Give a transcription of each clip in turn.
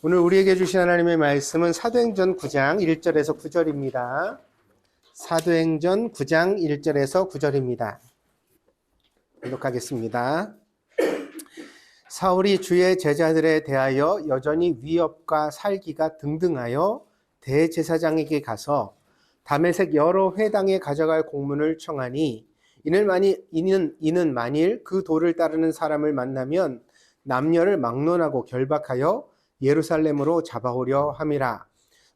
오늘 우리에게 주신 하나님의 말씀은 사도행전 9장 1절에서 9절입니다. 사도행전 9장 1절에서 9절입니다. 읽도록하겠습니다. 사울이 주의 제자들에 대하여 여전히 위협과 살기가 등등하여 대제사장에게 가서 다메섹 여러 회당에 가져갈 공문을 청하니 이는 만일 그 도를 따르는 사람을 만나면 남녀를 막론하고 결박하여 예루살렘으로 잡아오려 함이라.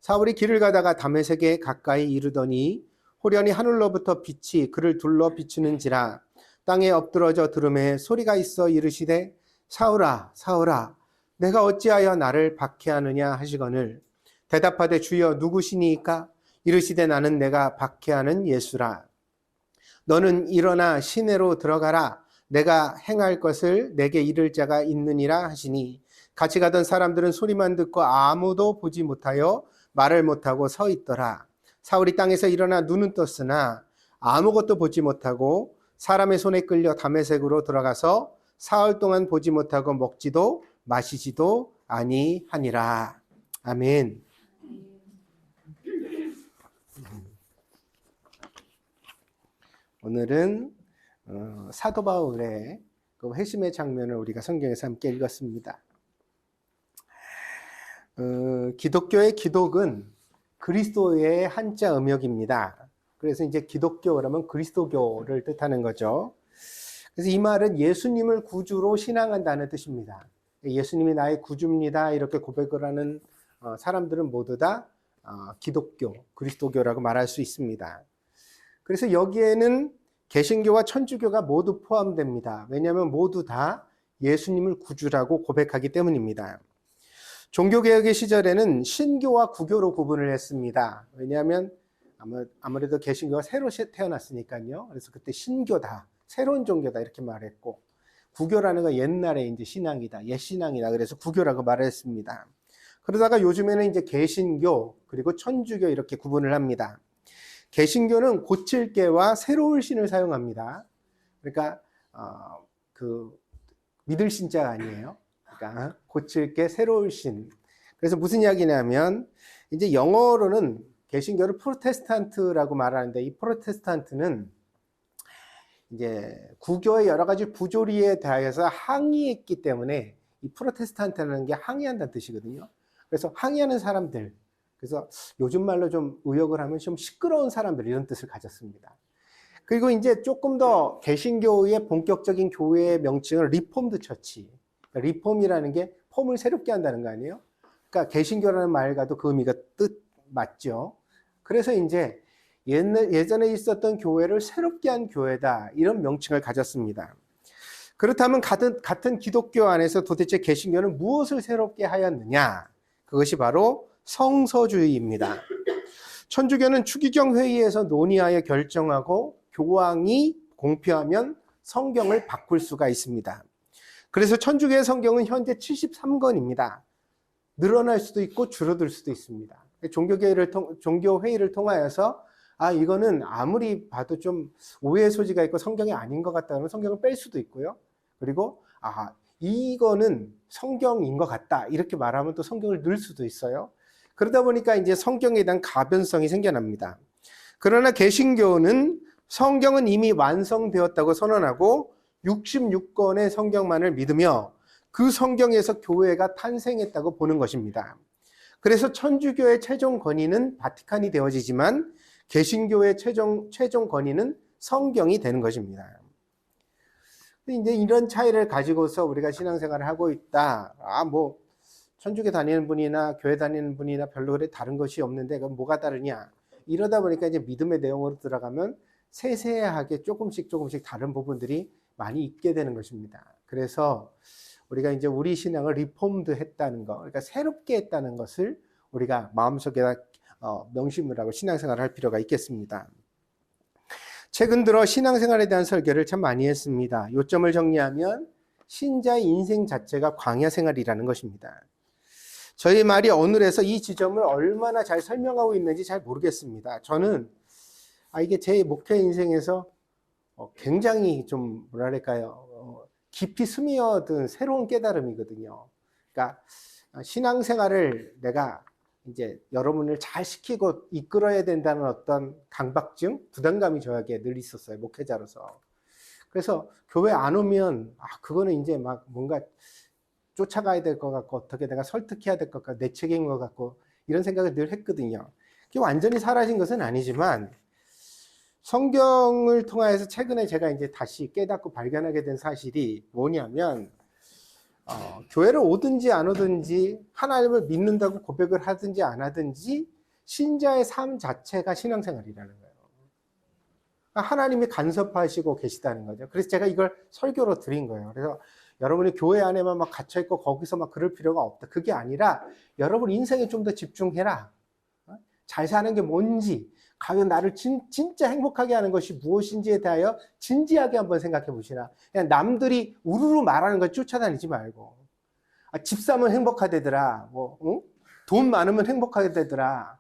사울이 길을 가다가 다메섹에 가까이 이르더니 호련히 하늘로부터 빛이 그를 둘러 비추는지라. 땅에 엎드러져 들음에 소리가 있어 이르시되 사울아 사울아 내가 어찌하여 나를 박해하느냐 하시거늘 대답하되 주여 누구시니이까? 이르시되 나는 내가 박해하는 예수라. 너는 일어나 시내로 들어가라. 내가 행할 것을 내게 이를 자가 있느니라 하시니 같이 가던 사람들은 소리만 듣고 아무도 보지 못하여 말을 못하고 서 있더라. 사울이 땅에서 일어나 눈은 떴으나 아무것도 보지 못하고 사람의 손에 끌려 다메섹으로 들어가서 사흘 동안 보지 못하고 먹지도 마시지도 아니하니라. 아멘. 오늘은 사도 바울의 그 회심의 장면을 우리가 성경에서 함께 읽었습니다. 기독교의 기독은 그리스도의 한자 음역입니다. 그래서 이제 기독교 그러면 그리스도교를 뜻하는 거죠. 그래서 이 말은 예수님을 구주로 신앙한다는 뜻입니다. 예수님이 나의 구주입니다 이렇게 고백을 하는 사람들은 모두 다 기독교, 그리스도교라고 말할 수 있습니다. 그래서 여기에는 개신교와 천주교가 모두 포함됩니다. 왜냐하면 모두 다 예수님을 구주라고 고백하기 때문입니다. 종교개혁의 시절에는 신교와 구교로 구분을 했습니다. 왜냐하면 아무래도 개신교가 새로 태어났으니까요. 그래서 그때 신교다, 새로운 종교다 이렇게 말했고, 구교라는 건 옛날에 이제 신앙이다, 옛 신앙이다. 그래서 구교라고 말했습니다. 그러다가 요즘에는 이제 개신교 그리고 천주교 이렇게 구분을 합니다. 개신교는 고칠 개와 새로울 신을 사용합니다. 그러니까 믿을 신자가 아니에요. 그러니까 고칠 개, 새로울 신. 그래서 무슨 이야기냐면 이제 영어로는 개신교를 프로테스탄트라고 말하는데, 이 프로테스탄트는 이제 구교의 여러 가지 부조리에 대해서 항의했기 때문에 이 프로테스탄트라는 게 항의한다는 뜻이거든요. 그래서 항의하는 사람들, 그래서 요즘 말로 좀 의역을 하면 좀 시끄러운 사람들 이런 뜻을 가졌습니다. 그리고 이제 조금 더 개신교의 본격적인 교회의 명칭은 리폼드 처치. 리폼이라는 게 폼을 새롭게 한다는 거 아니에요? 그러니까 개신교라는 말과도 그 의미가 뜻 맞죠. 그래서 이제 예전에 있었던 교회를 새롭게 한 교회다 이런 명칭을 가졌습니다. 그렇다면 같은 기독교 안에서 도대체 개신교는 무엇을 새롭게 하였느냐? 그것이 바로 성서주의입니다. 천주교는 추기경 회의에서 논의하여 결정하고 교황이 공표하면 성경을 바꿀 수가 있습니다. 그래서 천주교의 성경은 현재 73권입니다. 늘어날 수도 있고 줄어들 수도 있습니다. 종교회의를 통하여서 이거는 아무리 봐도 좀 오해의 소지가 있고 성경이 아닌 것 같다 그러면 성경을 뺄 수도 있고요. 그리고 이거는 성경인 것 같다 이렇게 말하면 또 성경을 넣을 수도 있어요. 그러다 보니까 이제 성경에 대한 가변성이 생겨납니다. 그러나 개신교는 성경은 이미 완성되었다고 선언하고 66권의 성경만을 믿으며 그 성경에서 교회가 탄생했다고 보는 것입니다. 그래서 천주교의 최종 권위는 바티칸이 되어지지만 개신교의 최종 권위는 성경이 되는 것입니다. 이제 이런 차이를 가지고서 우리가 신앙생활을 하고 있다. 천주교 다니는 분이나 교회 다니는 분이나 별로 그래 다른 것이 없는데 그럼 뭐가 다르냐? 이러다 보니까 이제 믿음의 내용으로 들어가면 세세하게 조금씩 다른 부분들이 많이 있게 되는 것입니다. 그래서 우리가 이제 우리 신앙을 리폼드 했다는 거, 그러니까 새롭게 했다는 것을 우리가 마음속에다 명심을 하고 신앙생활을 할 필요가 있겠습니다. 최근 들어 신앙생활에 대한 설교를 참 많이 했습니다. 요점을 정리하면 신자의 인생 자체가 광야생활이라는 것입니다. 저희 말이 오늘에서 이 지점을 얼마나 잘 설명하고 있는지 잘 모르겠습니다. 저는 이게 제 목회 인생에서 굉장히 좀 뭐랄까요, 깊이 스며든 새로운 깨달음이거든요. 그러니까 신앙생활을 내가 이제 여러분을 잘 시키고 이끌어야 된다는 어떤 강박증, 부담감이 저에게 늘 있었어요. 목회자로서. 그래서 교회 안 오면 그거는 이제 막 뭔가 쫓아가야 될 것 같고 어떻게 내가 설득해야 될 것 같고 내 책임인 것 같고 이런 생각을 늘 했거든요. 그게 완전히 사라진 것은 아니지만 성경을 통해서 최근에 제가 이제 다시 깨닫고 발견하게 된 사실이 뭐냐면 교회를 오든지 안 오든지 하나님을 믿는다고 고백을 하든지 안 하든지 신자의 삶 자체가 신앙생활이라는 거예요. 하나님이 간섭하시고 계시다는 거죠. 그래서 제가 이걸 설교로 드린 거예요. 그래서 여러분이 교회 안에만 막 갇혀있고 거기서 막 그럴 필요가 없다. 그게 아니라 여러분 인생에 좀 더 집중해라. 잘 사는 게 뭔지, 과연 나를 진짜 행복하게 하는 것이 무엇인지에 대하여 진지하게 한번 생각해 보시라. 그냥 남들이 우르르 말하는 걸 쫓아다니지 말고. 집 사면 행복하대더라. 돈 많으면 행복하게 되더라.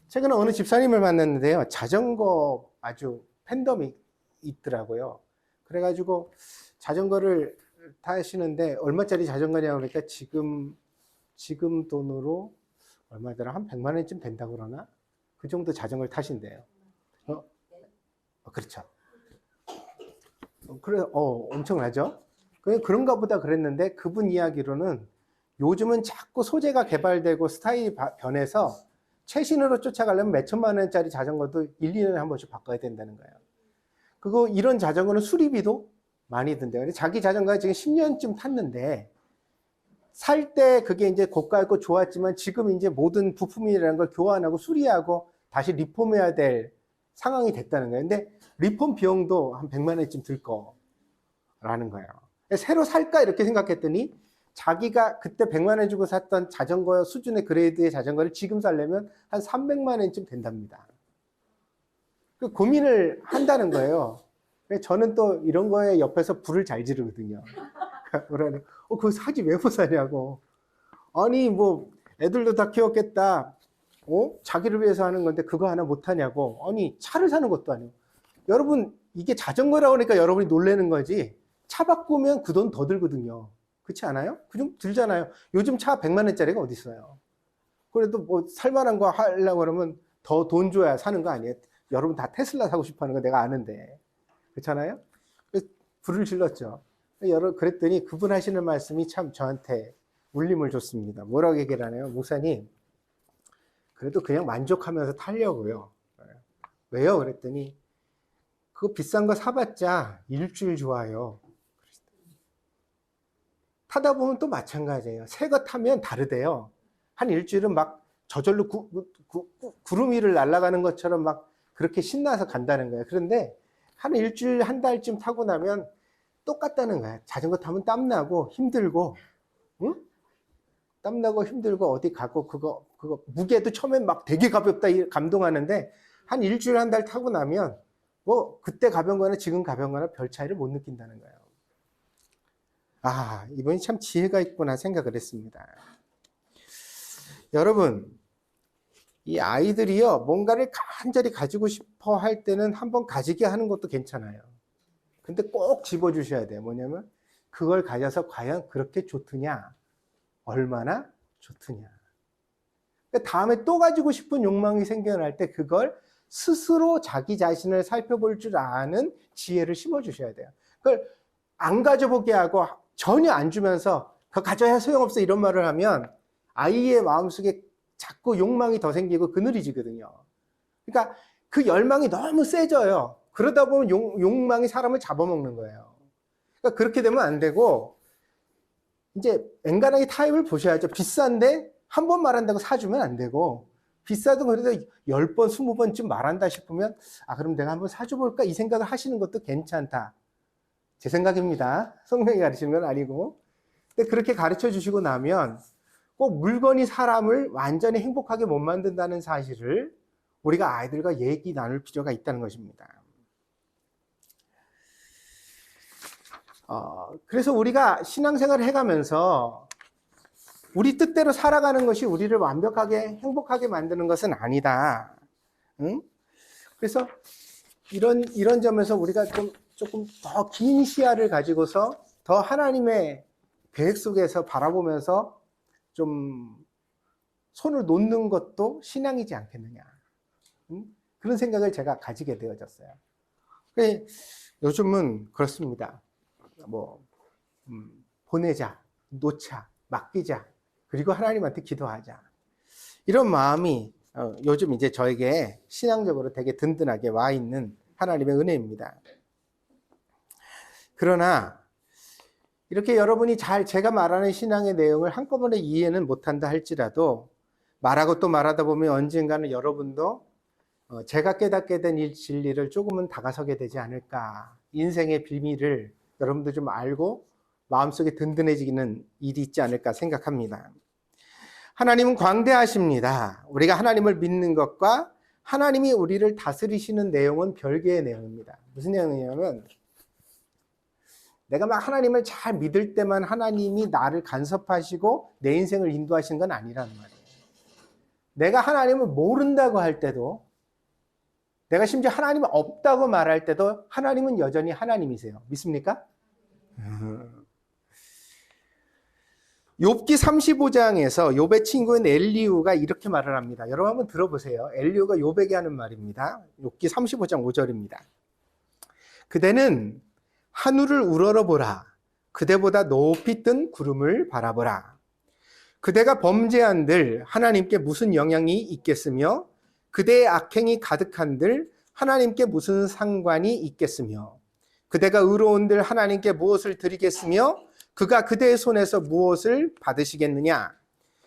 최근에 어느 집사님을 만났는데요. 자전거 아주 팬덤이 있더라고요. 그래가지고 자전거를 타시는데 얼마짜리 자전거냐고 그러니까 지금 돈으로 얼마더라? 한 100만 원쯤 된다고 그러나? 그 정도 자전거를 타신대요. 그렇죠. 그래, 엄청나죠? 그런가 보다 그랬는데 그분 이야기로는 요즘은 자꾸 소재가 개발되고 스타일이 변해서 최신으로 쫓아가려면 몇 천만 원짜리 자전거도 1, 2년에 한 번씩 바꿔야 된다는 거예요. 이런 자전거는 수리비도 많이 든대요. 자기 자전거가 지금 10년쯤 탔는데 살 때 그게 이제 고가였고 좋았지만 지금 이제 모든 부품이라는 걸 교환하고 수리하고 다시 리폼해야 될 상황이 됐다는 거예요. 근데 리폼 비용도 한 100만 원쯤 들 거라는 거예요. 새로 살까 이렇게 생각했더니 자기가 그때 100만 원 주고 샀던 자전거 수준의 그레이드의 자전거를 지금 살려면 한 300만 원쯤 된답니다. 고민을 한다는 거예요. 저는 또 이런 거에 옆에서 불을 잘 지르거든요. 그러니 그거 사지 왜 못 사냐고. 아니 뭐 애들도 다 키웠겠다. 자기를 위해서 하는 건데 그거 하나 못 하냐고. 아니 차를 사는 것도 아니고. 여러분 이게 자전거라고 하니까 여러분이 놀라는 거지. 차 바꾸면 그 돈 더 들거든요. 그렇지 않아요? 그 좀 들잖아요. 요즘 차 100만 원짜리가 어디 있어요. 그래도 뭐 살만한 거 하려고 그러면 더 돈 줘야 사는 거 아니에요? 여러분 다 테슬라 사고 싶어 하는 거 내가 아는데. 그렇잖아요? 그래서 불을 질렀죠. 그랬더니 그분 하시는 말씀이 참 저한테 울림을 줬습니다. 뭐라고 얘기를 하나요? 목사님, 그래도 그냥 만족하면서 타려고요. 왜요? 그랬더니 그거 비싼 거 사봤자 일주일 좋아요. 타다 보면 또 마찬가지예요. 새 거 타면 다르대요. 한 일주일은 막 저절로 구름 위를 날아가는 것처럼 막 그렇게 신나서 간다는 거예요. 그런데 한 일주일, 한 달쯤 타고 나면 똑같다는 거야. 자전거 타면 땀나고 힘들고, 응? 땀나고 힘들고 어디 가고 그거 무게도 처음엔 막 되게 가볍다 감동하는데 한 일주일, 한 달 타고 나면 뭐 그때 가벼운 거나 지금 가벼운 거나 별 차이를 못 느낀다는 거예요. 이분이 참 지혜가 있구나 생각을 했습니다. 여러분, 이 아이들이요, 뭔가를 간절히 가지고 싶어 할 때는 한번 가지게 하는 것도 괜찮아요. 근데 꼭 집어주셔야 돼요. 뭐냐면, 그걸 가져서 과연 그렇게 좋더냐? 얼마나 좋더냐? 그러니까 다음에 또 가지고 싶은 욕망이 생겨날 때 그걸 스스로 자기 자신을 살펴볼 줄 아는 지혜를 심어주셔야 돼요. 그걸 안 가져보게 하고 전혀 안 주면서 그거 가져야 소용없어 이런 말을 하면 아이의 마음속에 자꾸 욕망이 더 생기고 그늘이지거든요. 그러니까 그 열망이 너무 세져요. 그러다 보면 욕망이 사람을 잡아먹는 거예요. 그러니까 그렇게 되면 안 되고 이제 엔간하게 타입을 보셔야죠. 비싼데 한 번 말한다고 사주면 안 되고 비싸도 그래도 10번, 20번쯤 말한다 싶으면 그럼 내가 한번 사줘볼까? 이 생각을 하시는 것도 괜찮다. 제 생각입니다. 성경이 가르치는 건 아니고. 근데 그렇게 가르쳐 주시고 나면 꼭 물건이 사람을 완전히 행복하게 못 만든다는 사실을 우리가 아이들과 얘기 나눌 필요가 있다는 것입니다. 그래서 우리가 신앙생활을 해가면서 우리 뜻대로 살아가는 것이 우리를 완벽하게 행복하게 만드는 것은 아니다. 응? 그래서 이런 점에서 우리가 조금 더 긴 시야를 가지고서 더 하나님의 계획 속에서 바라보면서 좀 손을 놓는 것도 신앙이지 않겠느냐. 그런 생각을 제가 가지게 되어졌어요. 요즘은 그렇습니다. 뭐 보내자, 놓자, 맡기자, 그리고 하나님한테 기도하자. 이런 마음이 요즘 이제 저에게 신앙적으로 되게 든든하게 와 있는 하나님의 은혜입니다. 그러나 이렇게 여러분이 제가 말하는 신앙의 내용을 한꺼번에 이해는 못한다 할지라도 말하고 또 말하다 보면 언젠가는 여러분도 제가 깨닫게 된 이 진리를 조금은 다가서게 되지 않을까. 인생의 비밀을 여러분도 좀 알고 마음속에 든든해지는 일이 있지 않을까 생각합니다. 하나님은 광대하십니다. 우리가 하나님을 믿는 것과 하나님이 우리를 다스리시는 내용은 별개의 내용입니다. 무슨 내용이냐면 내가 막 하나님을 잘 믿을 때만 하나님이 나를 간섭하시고 내 인생을 인도하시는 건 아니라는 말이에요. 내가 하나님을 모른다고 할 때도, 내가 심지어 하나님이 없다고 말할 때도 하나님은 여전히 하나님이세요. 믿습니까? 욥기 35장에서 욥의 친구인 엘리후가 이렇게 말을 합니다. 여러분 한번 들어보세요. 엘리후가 욥에게 하는 말입니다. 욥기 35장 5절입니다. 그대는 하늘을 우러러보라. 그대보다 높이 뜬 구름을 바라보라. 그대가 범죄한들 하나님께 무슨 영향이 있겠으며 그대의 악행이 가득한들 하나님께 무슨 상관이 있겠으며 그대가 의로운들 하나님께 무엇을 드리겠으며 그가 그대의 손에서 무엇을 받으시겠느냐.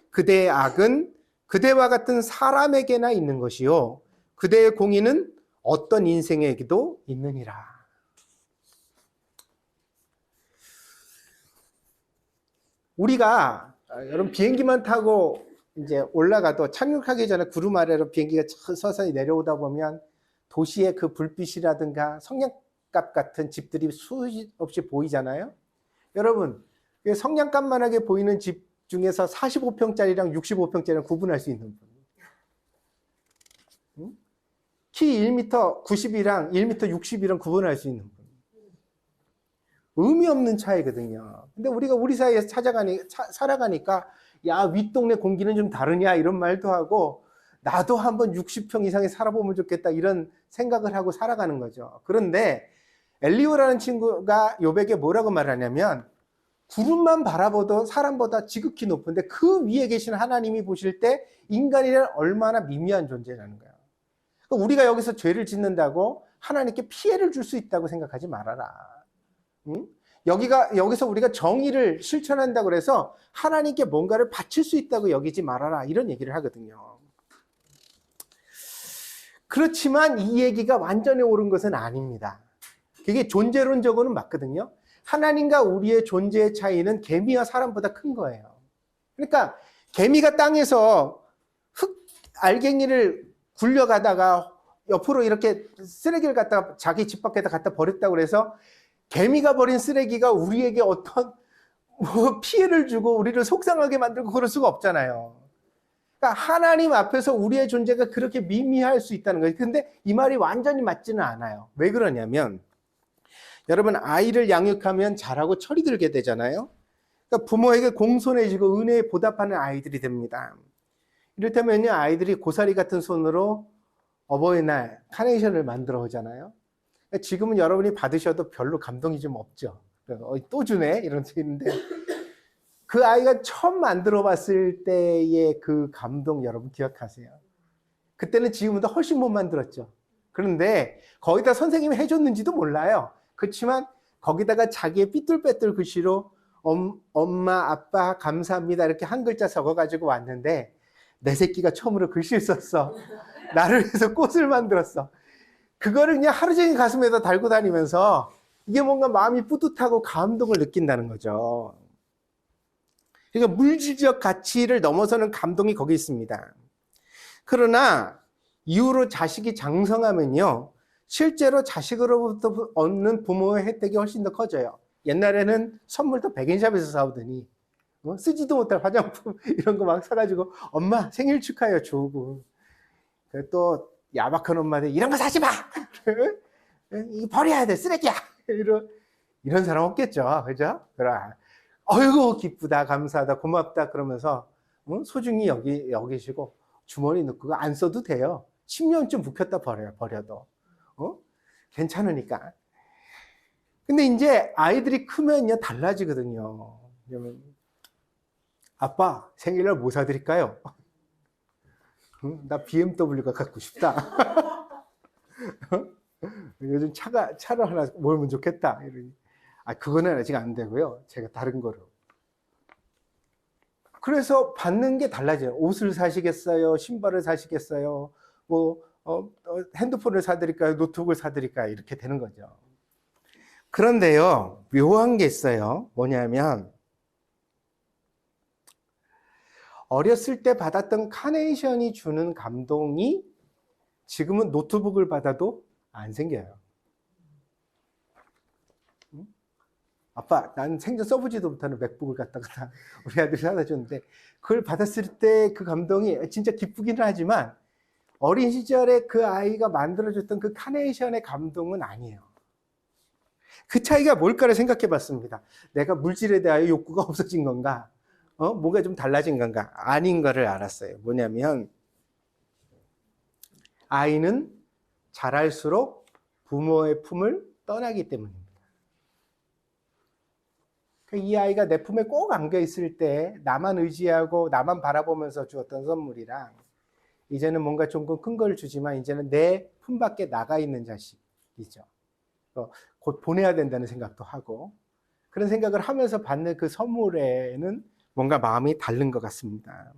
그대의 악은 그대와 같은 사람에게나 있는 것이요 그대의 공의는 어떤 인생에게도 있느니라. 우리가 여러분 비행기만 타고 이제 올라가도 착륙하기 전에 구름 아래로 비행기가 서서히 내려오다 보면 도시의 그 불빛이라든가 성냥갑 같은 집들이 수없이 보이잖아요. 여러분 성냥갑만하게 보이는 집 중에서 45평짜리랑 65평짜리랑 구분할 수 있는 분, 키 1m 90이랑 1m 60이랑 구분할 수 있는 분, 의미 없는 차이거든요. 근데 우리가 우리 사이에서 살아가니까 야, 윗동네 공기는 좀 다르냐 이런 말도 하고 나도 한번 60평 이상에 살아보면 좋겠다 이런 생각을 하고 살아가는 거죠. 그런데 엘리후라는 친구가 욥에게 뭐라고 말하냐면 구름만 바라봐도 사람보다 지극히 높은데 그 위에 계신 하나님이 보실 때 인간이란 얼마나 미미한 존재라는 거예요. 그러니까 우리가 여기서 죄를 짓는다고 하나님께 피해를 줄 수 있다고 생각하지 말아라. 응? 여기서 우리가 정의를 실천한다고 해서 하나님께 뭔가를 바칠 수 있다고 여기지 말아라 이런 얘기를 하거든요. 그렇지만 이 얘기가 완전히 옳은 것은 아닙니다. 그게 존재론적으로는 맞거든요. 하나님과 우리의 존재의 차이는 개미와 사람보다 큰 거예요. 그러니까 개미가 땅에서 알갱이를 굴려가다가 옆으로 이렇게 쓰레기를 갖다가 자기 집 밖에다 갖다 버렸다고 해서 개미가 버린 쓰레기가 우리에게 어떤 피해를 주고 우리를 속상하게 만들고 그럴 수가 없잖아요. 그러니까 하나님 앞에서 우리의 존재가 그렇게 미미할 수 있다는 거예요. 근데 이 말이 완전히 맞지는 않아요. 왜 그러냐면 여러분 아이를 양육하면 자라고 철이 들게 되잖아요. 그러니까 부모에게 공손해지고 은혜에 보답하는 아이들이 됩니다. 이를테면 아이들이 고사리 같은 손으로 어버이날 카네이션을 만들어 오잖아요. 지금은 여러분이 받으셔도 별로 감동이 좀 없죠. 또 주네 이런 소리인데 그 아이가 처음 만들어 봤을 때의 그 감동 여러분 기억하세요? 그때는 지금보다 훨씬 못 만들었죠. 그런데 거기다 선생님이 해줬는지도 몰라요. 그렇지만 거기다가 자기의 삐뚤빼뚤 글씨로 엄마 아빠 감사합니다 이렇게 한 글자 적어가지고 왔는데 내 새끼가 처음으로 글씨를 썼어. 나를 위해서 꽃을 만들었어. 그거를 그냥 하루 종일 가슴에다 달고 다니면서 이게 뭔가 마음이 뿌듯하고 감동을 느낀다는 거죠. 그러니까 물질적 가치를 넘어서는 감동이 거기 있습니다. 그러나 이후로 자식이 장성하면요 실제로 자식으로부터 얻는 부모의 혜택이 훨씬 더 커져요. 옛날에는 선물도 백엔샵에서 사오더니 쓰지도 못할 화장품 이런 거 막 사가지고 엄마 생일 축하해요 주고 또 야박한 엄마들 이런 거 사지 마! 이거 버려야 돼 쓰레기야! 이런 사람 없겠죠. 그죠? 어이구 기쁘다, 감사하다, 고맙다 그러면서 소중히 여기시고 주머니 넣고 안 써도 돼요. 10년쯤 묵혔다 버려도 괜찮으니까. 근데 이제 아이들이 크면요 달라지거든요. 왜냐면 아빠 생일날 뭐 사드릴까요? 나 BMW가 갖고 싶다. 요즘 차를 하나 몰면 좋겠다. 이러니. 그거는 아직 안 되고요. 제가 다른 거로. 그래서 받는 게 달라져요. 옷을 사시겠어요? 신발을 사시겠어요? 핸드폰을 사드릴까요? 노트북을 사드릴까요? 이렇게 되는 거죠. 그런데요, 묘한 게 있어요. 뭐냐면, 어렸을 때 받았던 카네이션이 주는 감동이 지금은 노트북을 받아도 안 생겨요. 아빠, 난 생전 써보지도 못하는 맥북을 갖다가 우리 아들이 사다 줬는데, 그걸 받았을 때 그 감동이 진짜 기쁘기는 하지만, 어린 시절에 그 아이가 만들어줬던 그 카네이션의 감동은 아니에요. 그 차이가 뭘까를 생각해 봤습니다. 내가 물질에 대하여 욕구가 없어진 건가? 뭐가 좀 달라진 건가? 아닌 거를 알았어요. 뭐냐면, 아이는 자랄수록 부모의 품을 떠나기 때문입니다. 이 아이가 내 품에 꼭 안겨 있을 때 나만 의지하고 나만 바라보면서 주었던 선물이랑 이제는 뭔가 조금 큰 걸 주지만 이제는 내 품 밖에 나가 있는 자식이죠. 곧 보내야 된다는 생각도 하고 그런 생각을 하면서 받는 그 선물에는 뭔가 마음이 다른 것 같습니다.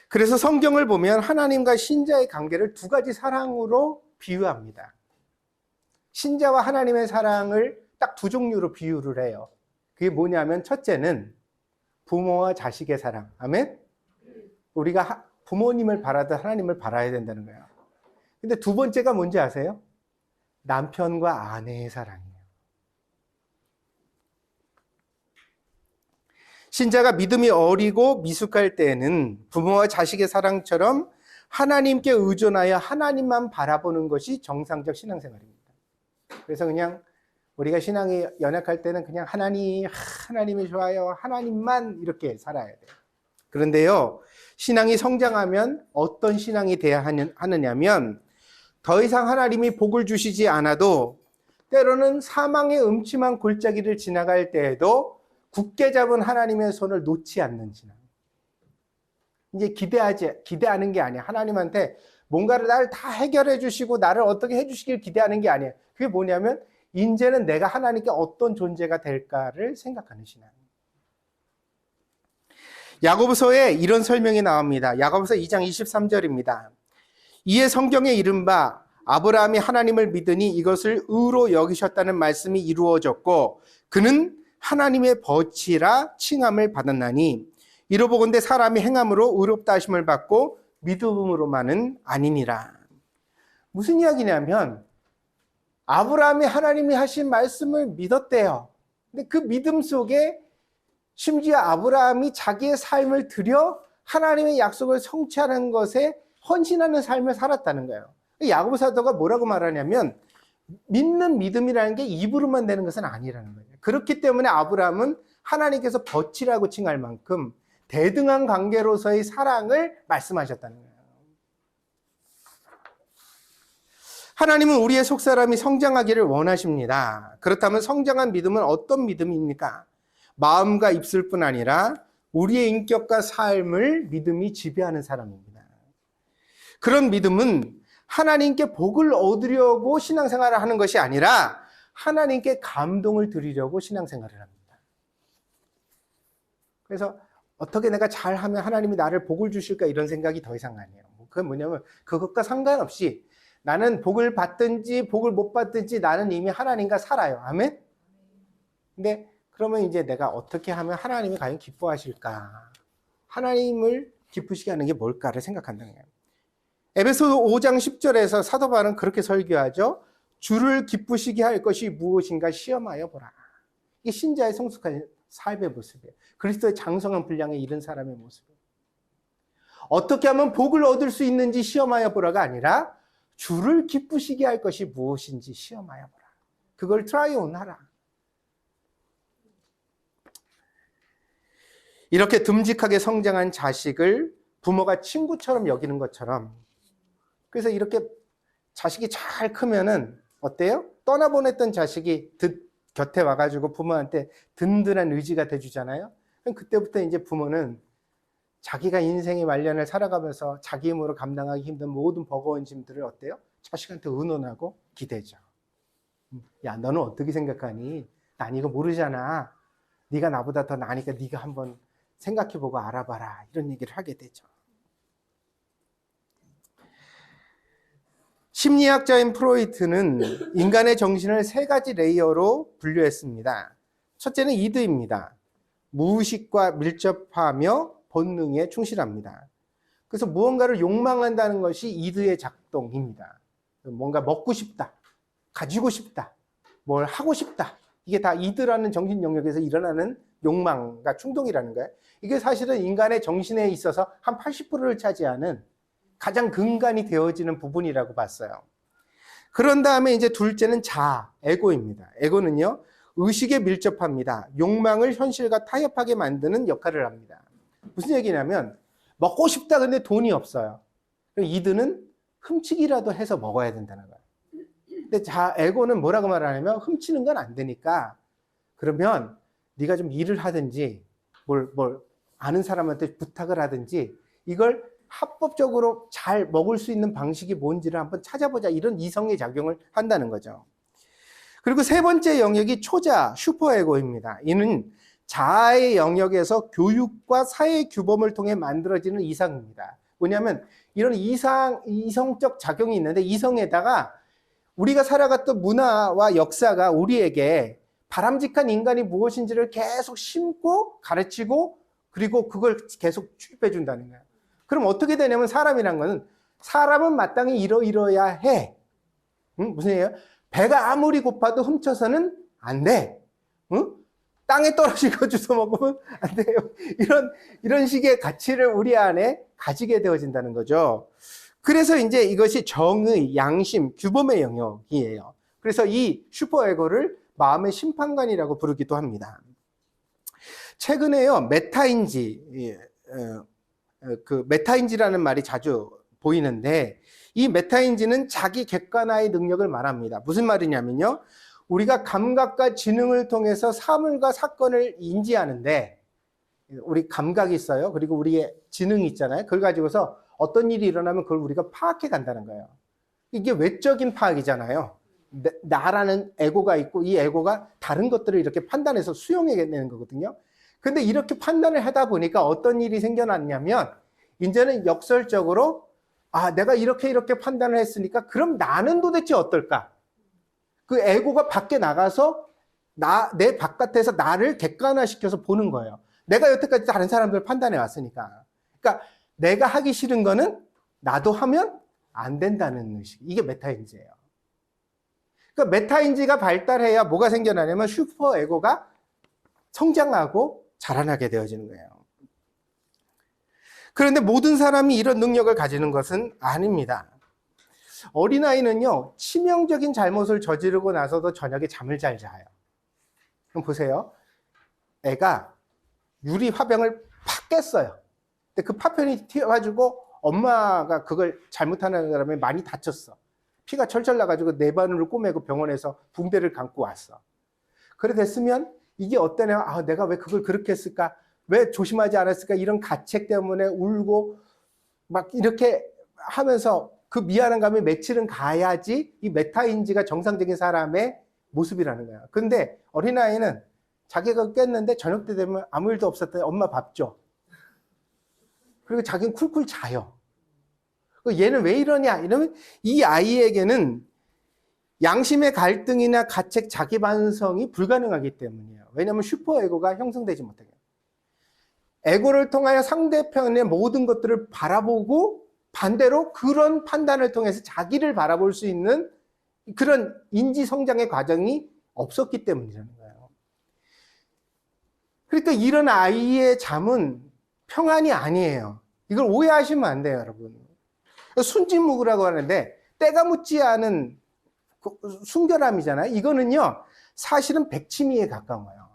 그래서 성경을 보면 하나님과 신자의 관계를 두 가지 사랑으로 비유합니다. 신자와 하나님의 사랑을 딱 두 종류로 비유를 해요. 그게 뭐냐면 첫째는 부모와 자식의 사랑. 아멘? 우리가 부모님을 바라듯 하나님을 바라야 된다는 거예요. 근데 두 번째가 뭔지 아세요? 남편과 아내의 사랑이에요. 신자가 믿음이 어리고 미숙할 때에는 부모와 자식의 사랑처럼 하나님께 의존하여 하나님만 바라보는 것이 정상적 신앙생활입니다. 그래서 그냥 우리가 신앙이 연약할 때는 그냥 하나님이 좋아요. 하나님만 이렇게 살아야 돼요. 그런데요, 신앙이 성장하면 어떤 신앙이 돼야 하느냐면 더 이상 하나님이 복을 주시지 않아도 때로는 사망의 음침한 골짜기를 지나갈 때에도 굳게 잡은 하나님의 손을 놓지 않는 신앙. 이제 기대하는 게 아니야. 하나님한테 뭔가를 나를 다 해결해 주시고 나를 어떻게 해 주시길 기대하는 게 아니에요. 그게 뭐냐면 이제는 내가 하나님께 어떤 존재가 될까를 생각하는 신앙. 야고보서에 이런 설명이 나옵니다. 야고보서 2장 23절입니다. 이에 성경에 이른바 아브라함이 하나님을 믿으니 이것을 의로 여기셨다는 말씀이 이루어졌고 그는 하나님의 벗이라 칭함을 받았나니 이로보건대 사람이 행함으로 의롭다 하심을 받고 믿음으로만은 아니니라. 무슨 이야기냐면 아브라함이 하나님이 하신 말씀을 믿었대요. 근데 그 믿음 속에 심지어 아브라함이 자기의 삶을 들여 하나님의 약속을 성취하는 것에 헌신하는 삶을 살았다는 거예요. 야고보 사도가 뭐라고 말하냐면 믿는 믿음이라는 게 입으로만 되는 것은 아니라는 거예요. 그렇기 때문에 아브라함은 하나님께서 벗이라고 칭할 만큼 대등한 관계로서의 사랑을 말씀하셨다는 거예요. 하나님은 우리의 속사람이 성장하기를 원하십니다. 그렇다면 성장한 믿음은 어떤 믿음입니까? 마음과 입술뿐 아니라 우리의 인격과 삶을 믿음이 지배하는 사람입니다. 그런 믿음은 하나님께 복을 얻으려고 신앙생활을 하는 것이 아니라 하나님께 감동을 드리려고 신앙생활을 합니다. 그래서 어떻게 내가 잘하면 하나님이 나를 복을 주실까 이런 생각이 더 이상 아니에요. 그건 뭐냐면 그것과 상관없이 나는 복을 받든지 복을 못 받든지 나는 이미 하나님과 살아요. 아멘? 근데 그러면 이제 내가 어떻게 하면 하나님이 과연 기뻐하실까? 하나님을 기쁘시게 하는 게 뭘까를 생각한다는 거예요. 에베소 5장 10절에서 사도 바울은 그렇게 설교하죠. 주를 기쁘시게 할 것이 무엇인가 시험하여 보라. 이게 신자의 성숙한 삶의 모습이에요. 그리스도의 장성한 분량에 이른 사람의 모습이에요. 어떻게 하면 복을 얻을 수 있는지 시험하여 보라가 아니라 주를 기쁘시게 할 것이 무엇인지 시험하여 보라. 그걸 트라이 온 하라. 이렇게 듬직하게 성장한 자식을 부모가 친구처럼 여기는 것처럼, 그래서 이렇게 자식이 잘 크면은 어때요? 떠나보냈던 자식이 곁에 와가지고 부모한테 든든한 의지가 돼주잖아요. 그럼 그때부터 이제 부모는 자기가 인생의 말년을 살아가면서 자기 힘으로 감당하기 힘든 모든 버거운 짐들을 어때요? 자식한테 의논하고 기대죠. 야, 너는 어떻게 생각하니? 난 이거 모르잖아. 네가 나보다 더 나니까 네가 한번 생각해보고 알아봐라. 이런 얘기를 하게 되죠. 심리학자인 프로이트는 인간의 정신을 세 가지 레이어로 분류했습니다. 첫째는 이드입니다. 무의식과 밀접하며 본능에 충실합니다. 그래서 무언가를 욕망한다는 것이 이드의 작동입니다. 뭔가 먹고 싶다, 가지고 싶다, 뭘 하고 싶다. 이게 다 이드라는 정신 영역에서 일어나는 욕망과 충동이라는 거예요. 이게 사실은 인간의 정신에 있어서 한 80%를 차지하는 가장 근간이 되어지는 부분이라고 봤어요. 그런 다음에 이제 둘째는 자아, 에고입니다. 에고는요, 의식에 밀접합니다. 욕망을 현실과 타협하게 만드는 역할을 합니다. 무슨 얘기냐면 먹고 싶다 근데 돈이 없어요. 이드는 훔치기라도 해서 먹어야 된다는 거예요. 근데 에고는 뭐라고 말하냐면 훔치는 건 안 되니까 그러면 네가 좀 일을 하든지 뭘 아는 사람한테 부탁을 하든지 이걸 합법적으로 잘 먹을 수 있는 방식이 뭔지를 한번 찾아보자, 이런 이성의 작용을 한다는 거죠. 그리고 세 번째 영역이 초자, 슈퍼에고입니다. 이는 자아의 영역에서 교육과 사회 규범을 통해 만들어지는 이성입니다. 뭐냐면 이런 이성적 작용이 있는데, 이성에다가 우리가 살아갔던 문화와 역사가 우리에게 바람직한 인간이 무엇인지를 계속 심고 가르치고 그리고 그걸 계속 추입해 준다는 거예요. 그럼 어떻게 되냐면 사람이란 거는 사람은 마땅히 이러이러야 해. 무슨 얘기예요? 배가 아무리 고파도 훔쳐서는 안 돼. 땅에 떨어진 거 주워 먹으면 안 돼요. 이런 식의 가치를 우리 안에 가지게 되어진다는 거죠. 그래서 이제 이것이 정의, 양심, 규범의 영역이에요. 그래서 이 슈퍼에고를 마음의 심판관이라고 부르기도 합니다. 최근에요, 메타인지라는 말이 자주 보이는데, 이 메타인지는 자기 객관화의 능력을 말합니다. 무슨 말이냐면요, 우리가 감각과 지능을 통해서 사물과 사건을 인지하는데, 우리 감각이 있어요. 그리고 우리의 지능이 있잖아요. 그걸 가지고서 어떤 일이 일어나면 그걸 우리가 파악해 간다는 거예요. 이게 외적인 파악이잖아요. 나라는 에고가 있고 이 에고가 다른 것들을 이렇게 판단해서 수용해내는 거거든요. 근데 이렇게 판단을 하다 보니까 어떤 일이 생겨났냐면, 이제는 역설적으로 내가 이렇게 판단을 했으니까 그럼 나는 도대체 어떨까? 그 에고가 밖에 나가서 내 바깥에서 나를 객관화시켜서 보는 거예요. 내가 여태까지 다른 사람들 판단해 왔으니까. 그러니까 내가 하기 싫은 거는 나도 하면 안 된다는 의식. 이게 메타인지예요. 그러니까 메타인지가 발달해야 뭐가 생겨나냐면 슈퍼에고가 성장하고 자라나게 되어지는 거예요. 그런데 모든 사람이 이런 능력을 가지는 것은 아닙니다. 어린아이는요, 치명적인 잘못을 저지르고 나서도 저녁에 잠을 잘 자요. 그럼 보세요. 애가 유리 화병을 팍 깼어요. 근데 그 파편이 튀어가지고 엄마가 그걸 잘못하는 사람이 많이 다쳤어. 피가 철철 나가지고 내 바늘을 꼬매고 병원에서 붕대를 감고 왔어. 그래 됐으면 이게 어떠냐? 내가 왜 그걸 그렇게 했을까? 왜 조심하지 않았을까? 이런 가책 때문에 울고 막 이렇게 하면서 그 미안한 감이 며칠은 가야지 이 메타인지가 정상적인 사람의 모습이라는 거야. 근데 어린아이는 자기가 깼는데 저녁 때 되면 아무 일도 없었더니 엄마 밥 줘. 그리고 자기는 쿨쿨 자요. 얘는 왜 이러냐? 이러면 이 아이에게는 양심의 갈등이나 가책, 자기 반성이 불가능하기 때문이에요. 왜냐하면 슈퍼에고가 형성되지 못해요. 에고를 통하여 상대편의 모든 것들을 바라보고 반대로 그런 판단을 통해서 자기를 바라볼 수 있는 그런 인지 성장의 과정이 없었기 때문이라는 거예요. 그러니까 이런 아이의 잠은 평안이 아니에요. 이걸 오해하시면 안 돼요, 여러분. 순진무구라고 하는데 때가 묻지 않은 순결함이잖아요. 이거는요, 사실은 백치미에 가까워요.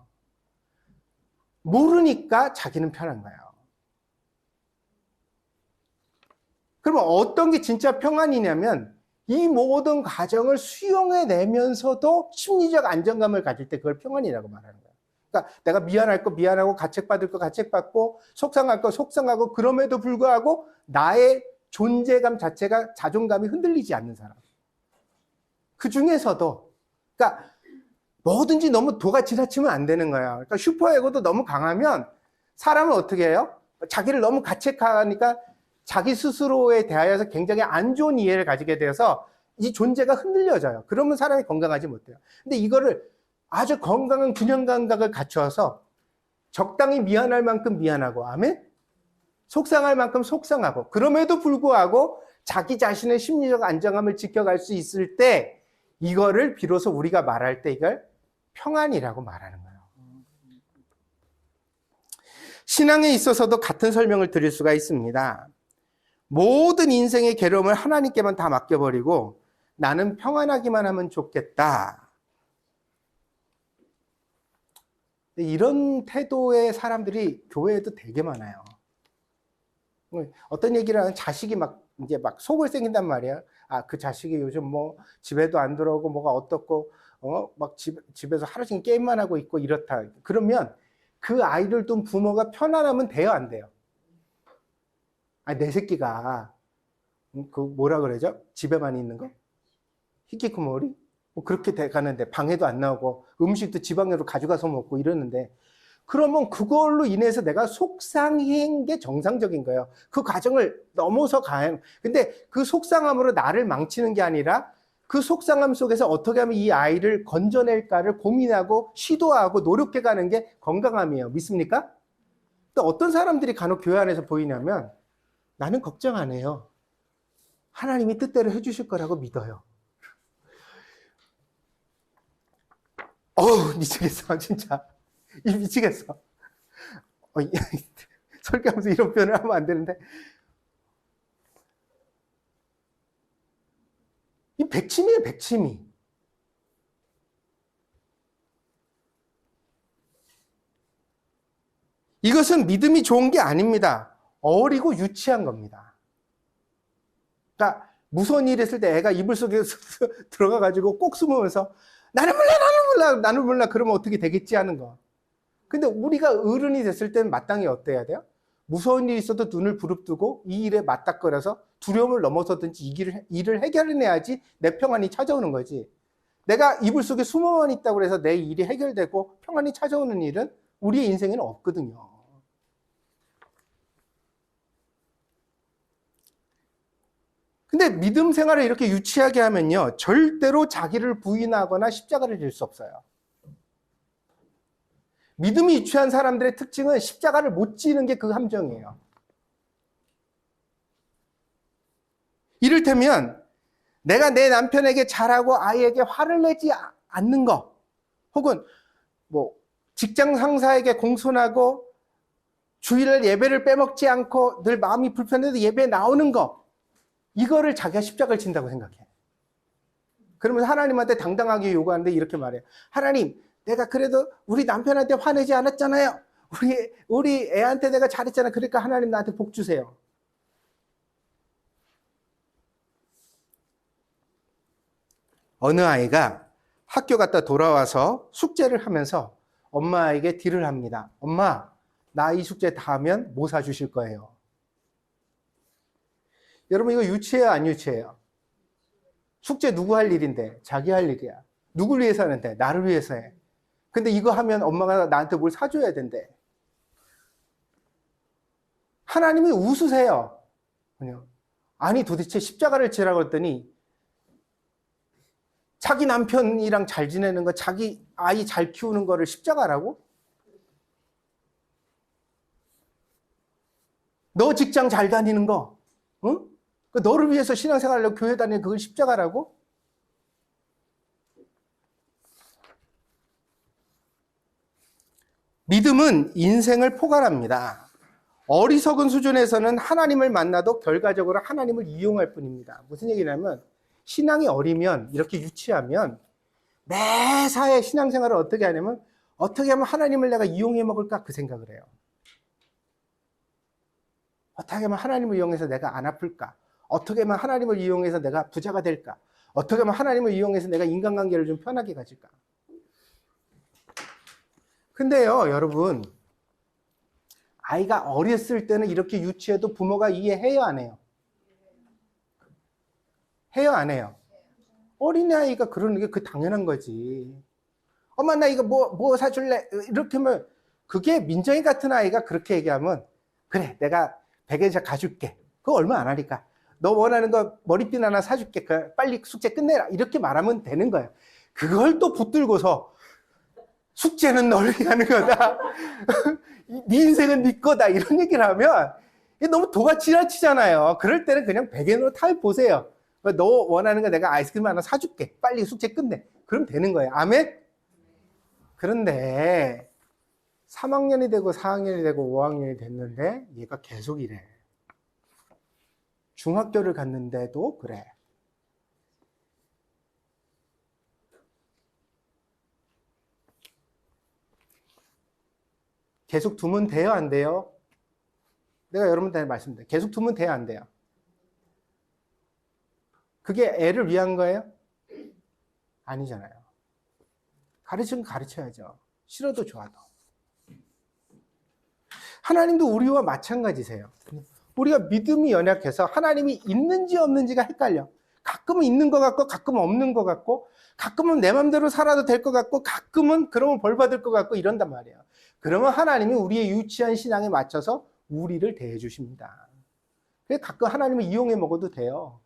모르니까 자기는 편한 거예요. 그러면 어떤 게 진짜 평안이냐면 이 모든 과정을 수용해내면서도 심리적 안정감을 가질 때 그걸 평안이라고 말하는 거예요. 그러니까 내가 미안할 거 미안하고 가책받을 거 가책받고 속상할 거 속상하고 그럼에도 불구하고 나의 존재감 자체가 자존감이 흔들리지 않는 사람. 그 중에서도 그러니까 뭐든지 너무 도가 지나치면 안 되는 거야. 그러니까 슈퍼에고도 너무 강하면 사람은 어떻게 해요? 자기를 너무 가책하니까 자기 스스로에 대하여서 굉장히 안 좋은 이해를 가지게 되어서 이 존재가 흔들려져요. 그러면 사람이 건강하지 못해요. 근데 이거를 아주 건강한 균형 감각을 갖추어서 적당히 미안할 만큼 미안하고, 아멘? 속상할 만큼 속상하고, 그럼에도 불구하고 자기 자신의 심리적 안정감을 지켜갈 수 있을 때 이거를 비로소 우리가 말할 때 이걸 평안이라고 말하는 거예요. 신앙에 있어서도 같은 설명을 드릴 수가 있습니다. 모든 인생의 괴로움을 하나님께만 다 맡겨버리고 나는 평안하기만 하면 좋겠다. 이런 태도의 사람들이 교회에도 되게 많아요. 어떤 얘기를 하면 자식이 이제 속을 새긴단 말이야. 아, 그 자식이 요즘 뭐 집에도 안 들어오고 뭐가 어떻고 집에서 하루 종일 게임만 하고 있고 이렇다. 그러면 그 아이를 둔 부모가 편안하면 돼요, 안 돼요? 아니, 내 새끼가 그 뭐라 그러죠? 집에만 있는 거? 히키코모리? 뭐 그렇게 돼 가는데 방에도 안 나오고 음식도 지방으로 가져가서 먹고 이러는데, 그러면 그걸로 인해서 내가 속상한 게 정상적인 거예요. 그 과정을 넘어서 가요. 근데 그 속상함으로 나를 망치는 게 아니라 그 속상함 속에서 어떻게 하면 이 아이를 건져낼까를 고민하고 시도하고 노력해가는 게 건강함이에요. 믿습니까? 또 어떤 사람들이 간혹 교회 안에서 보이냐면 나는 걱정 안 해요. 하나님이 뜻대로 해주실 거라고 믿어요. 어우, 미치겠어, 진짜. 미치겠어. 설교하면서 이런 표현을 하면 안 되는데. 이 백치미예요, 백치미. 이것은 믿음이 좋은 게 아닙니다. 어리고 유치한 겁니다. 그러니까 무서운 일이 있을 때 애가 이불 속에 들어가가지고 꼭 숨으면서 나는 몰라, 나는 몰라, 나는 몰라. 그러면 어떻게 되겠지 하는 거. 근데 우리가 어른이 됐을 때는 마땅히 어때야 돼요? 무서운 일이 있어도 눈을 부릅뜨고 이 일에 맞닥거려서 두려움을 넘어서든지 이 일을 해결해내야지 내 평안이 찾아오는 거지. 내가 이불 속에 숨어만 있다고 해서 내 일이 해결되고 평안이 찾아오는 일은 우리의 인생에는 없거든요. 근데 믿음 생활을 이렇게 유치하게 하면요, 절대로 자기를 부인하거나 십자가를 질 수 없어요. 믿음이 유치한 사람들의 특징은 십자가를 못 지는 게 그 함정이에요. 이를테면 내가 내 남편에게 잘하고 아이에게 화를 내지 않는 거, 혹은 뭐 직장 상사에게 공손하고 주일 예배를 빼먹지 않고 늘 마음이 불편해도 예배에 나오는 거, 이거를 자기가 십자가를 진다고 생각해. 그러면 하나님한테 당당하게 요구하는데 이렇게 말해요. 하나님, 내가 그래도 우리 남편한테 화내지 않았잖아요. 우리 애한테 내가 잘했잖아. 그러니까 하나님 나한테 복 주세요. 어느 아이가 학교 갔다 돌아와서 숙제를 하면서 엄마에게 딜을 합니다. 엄마, 나 이 숙제 다 하면 뭐 사주실 거예요? 여러분, 이거 유치해요, 안 유치해요? 숙제 누구 할 일인데? 자기 할 일이야. 누굴 위해서 하는데? 나를 위해서 해. 근데 이거 하면 엄마가 나한테 뭘 사줘야 된대. 하나님이 웃으세요. 아니, 도대체 십자가를 지라고 했더니 자기 남편이랑 잘 지내는 거, 자기 아이 잘 키우는 거를 십자가라고? 너 직장 잘 다니는 거, 응? 너를 위해서 신앙생활하려고 교회 다니는 그걸 십자가라고? 믿음은 인생을 포괄합니다. 어리석은 수준에서는 하나님을 만나도 결과적으로 하나님을 이용할 뿐입니다. 무슨 얘기냐면 신앙이 어리면, 이렇게 유치하면 매사에 신앙생활을 어떻게 하냐면 어떻게 하면 하나님을 내가 이용해 먹을까 그 생각을 해요. 어떻게 하면 하나님을 이용해서 내가 안 아플까? 어떻게 하면 하나님을 이용해서 내가 부자가 될까? 어떻게 하면 하나님을 이용해서 내가 인간관계를 좀 편하게 가질까? 근데요, 여러분, 아이가 어렸을 때는 이렇게 유치해도 부모가 이해해요, 안 해요? 해요, 안 해요? 어린아이가 그러는 게 그 당연한 거지. 엄마, 나 이거 뭐 사줄래? 이렇게 하면, 그게 민정이 같은 아이가 그렇게 얘기하면, 그래, 내가 베개자 가줄게. 그거 얼마 안 하니까. 너 원하는 거 머리핀 하나 사줄게. 빨리 숙제 끝내라. 이렇게 말하면 되는 거예요. 그걸 또 붙들고서, 숙제는 널 위한 거다. 네 인생은 네 거다. 이런 얘기를 하면 너무 도가 지나치잖아요. 그럴 때는 그냥 베개로 타입보세요. 너 원하는 거 내가 아이스크림 하나 사줄게. 빨리 숙제 끝내. 그럼 되는 거예요. 아멘? 그런데 3학년이 되고 4학년이 되고 5학년이 됐는데 얘가 계속 이래. 중학교를 갔는데도 그래. 계속 두면 돼요, 안 돼요? 내가 여러분한테 말씀드려요. 계속 두면 돼요, 안 돼요? 그게 애를 위한 거예요? 아니잖아요. 가르치면 가르쳐야죠. 싫어도 좋아도. 하나님도 우리와 마찬가지세요. 우리가 믿음이 연약해서 하나님이 있는지 없는지가 헷갈려. 가끔은 있는 것 같고 가끔은 없는 것 같고 가끔은 내 맘대로 살아도 될 것 같고 가끔은 그러면 벌 받을 것 같고 이런단 말이에요. 그러면 하나님이 우리의 유치한 신앙에 맞춰서 우리를 대해 주십니다. 그래서 가끔 하나님을 이용해 먹어도 돼요.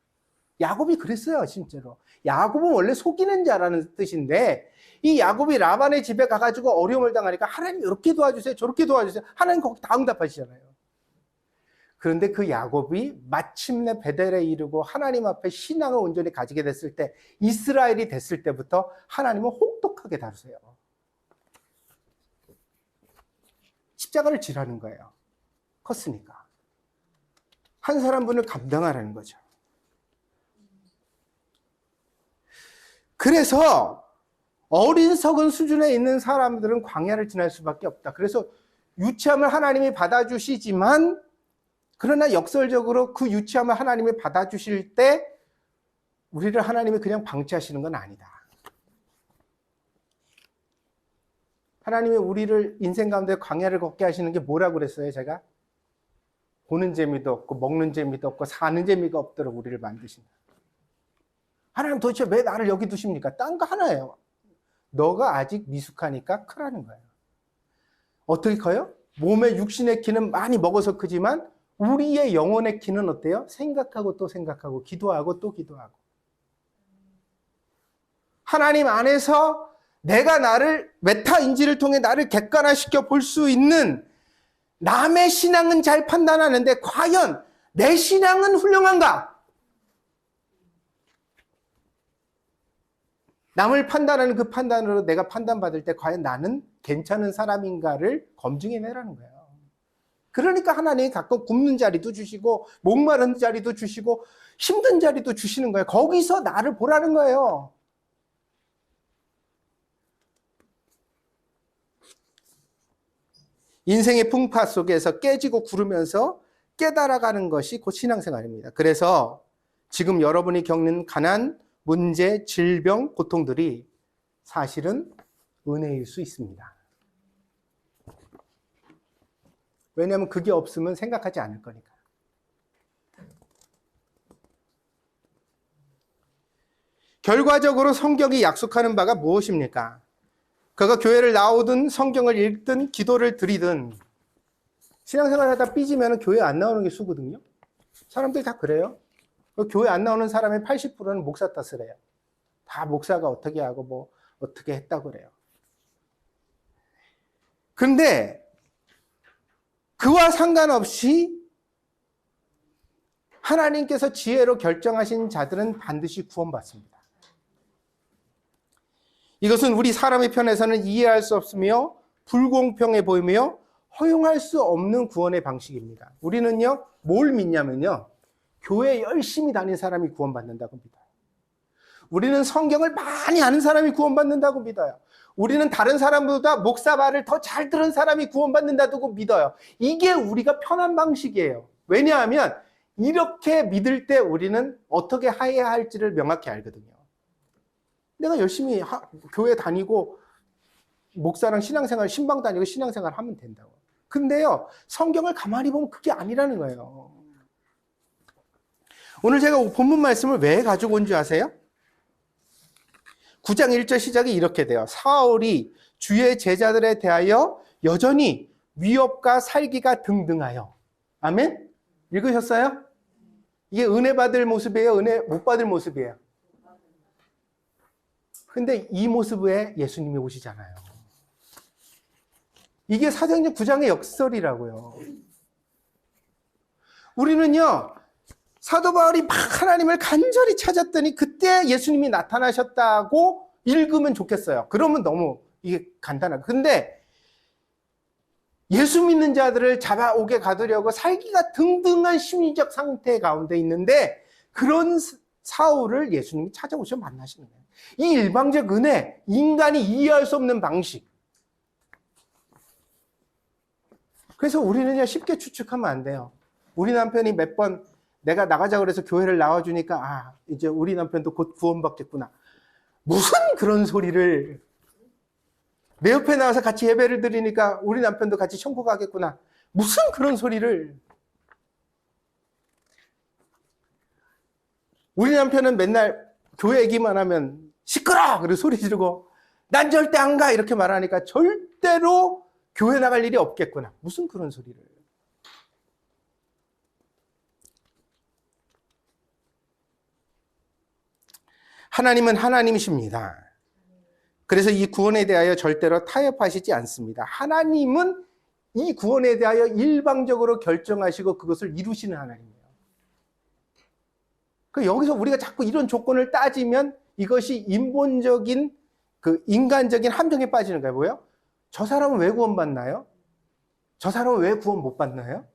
야곱이 그랬어요, 실제로. 야곱은 원래 속이는 자라는 뜻인데 이 야곱이 라반의 집에 가가지고 어려움을 당하니까 하나님 이렇게 도와주세요, 저렇게 도와주세요. 하나님 거기 다 응답하시잖아요. 그런데 그 야곱이 마침내 베델에 이르고 하나님 앞에 신앙을 온전히 가지게 됐을 때, 이스라엘이 됐을 때부터 하나님은 혹독하게 다루세요. 십자가를 지라는 거예요. 컸으니까. 한 사람분을 감당하라는 거죠. 그래서 어린석은 수준에 있는 사람들은 광야를 지날 수밖에 없다. 그래서 유치함을 하나님이 받아주시지만 그러나 역설적으로 그 유치함을 하나님이 받아주실 때 우리를 하나님이 그냥 방치하시는 건 아니다. 하나님이 우리를 인생 가운데 광야를 걷게 하시는 게 뭐라고 그랬어요, 제가? 보는 재미도 없고 먹는 재미도 없고 사는 재미가 없도록 우리를 만드신다. 하나님 도대체 왜 나를 여기 두십니까? 딴 거 하나예요. 너가 아직 미숙하니까 크라는 거예요. 어떻게 커요? 몸의 육신의 키는 많이 먹어서 크지만 우리의 영혼의 키는 어때요? 생각하고 또 생각하고 기도하고 또 기도하고. 하나님 안에서 내가 나를 메타인지를 통해 나를 객관화시켜 볼 수 있는 남의 신앙은 잘 판단하는데 과연 내 신앙은 훌륭한가? 남을 판단하는 그 판단으로 내가 판단받을 때 과연 나는 괜찮은 사람인가를 검증해내라는 거예요. 그러니까 하나님이 가끔 굶는 자리도 주시고 목마른 자리도 주시고 힘든 자리도 주시는 거예요. 거기서 나를 보라는 거예요. 인생의 풍파 속에서 깨지고 구르면서 깨달아가는 것이 곧 신앙생활입니다. 그래서 지금 여러분이 겪는 가난, 문제, 질병, 고통들이 사실은 은혜일 수 있습니다. 왜냐하면 그게 없으면 생각하지 않을 거니까. 결과적으로 성경이 약속하는 바가 무엇입니까? 그가 교회를 나오든 성경을 읽든 기도를 드리든 신앙생활 하다 삐지면 교회 안 나오는 게 수거든요. 사람들이 다 그래요. 교회 안 나오는 사람의 80%는 목사 탓을 해요. 다 목사가 어떻게 하고 뭐 어떻게 했다고 그래요. 그런데 그와 상관없이 하나님께서 지혜로 결정하신 자들은 반드시 구원받습니다. 이것은 우리 사람의 편에서는 이해할 수 없으며 불공평해 보이며 허용할 수 없는 구원의 방식입니다. 우리는요, 뭘 믿냐면요, 교회 열심히 다닌 사람이 구원받는다고 믿어요. 우리는 성경을 많이 아는 사람이 구원받는다고 믿어요. 우리는 다른 사람보다 목사 말을 더 잘 들은 사람이 구원받는다고 믿어요. 이게 우리가 편한 방식이에요. 왜냐하면 이렇게 믿을 때 우리는 어떻게 해야 할지를 명확히 알거든요. 내가 열심히 교회 다니고 목사랑 신앙생활, 신방 다니고 신앙생활 하면 된다고. 근데요, 성경을 가만히 보면 그게 아니라는 거예요. 오늘 제가 본문 말씀을 왜 가지고 온 줄 아세요? 9장 1절 시작이 이렇게 돼요. 사울이 주의 제자들에 대하여 여전히 위협과 살기가 등등하여. 아멘? 읽으셨어요? 이게 은혜 받을 모습이에요? 은혜 못 받을 모습이에요? 근데 이 모습에 예수님이 오시잖아요. 이게 사도행전 9장의 역설이라고요. 우리는요, 사도 바울이 막 하나님을 간절히 찾았더니 그때 예수님이 나타나셨다고 읽으면 좋겠어요. 그러면 너무 이게 간단하고. 근데 예수 믿는 자들을 잡아오게 가두려고 살기가 등등한 심리적 상태 가운데 있는데 그런 사울을 예수님이 찾아오셔 만나시는 거예요. 이 일방적 은혜, 인간이 이해할 수 없는 방식. 그래서 우리는요, 쉽게 추측하면 안 돼요. 우리 남편이 몇 번 내가 나가자고 그래서 교회를 나와주니까 이제 우리 남편도 곧 구원받겠구나. 무슨 그런 소리를. 내 옆에 나와서 같이 예배를 드리니까 우리 남편도 같이 천국 가겠구나. 무슨 그런 소리를. 우리 남편은 맨날 교회 얘기만 하면 시끄러! 그리고 소리 지르고 난 절대 안 가! 이렇게 말하니까 절대로 교회 나갈 일이 없겠구나. 무슨 그런 소리를. 하나님은 하나님이십니다. 그래서 이 구원에 대하여 절대로 타협하시지 않습니다. 하나님은 이 구원에 대하여 일방적으로 결정하시고 그것을 이루시는 하나님이에요. 여기서 우리가 자꾸 이런 조건을 따지면 이것이 인본적인 그 인간적인 함정에 빠지는 거예요. 뭐예요? 저 사람은 왜 구원받나요? 저 사람은 왜 구원 못 받나요?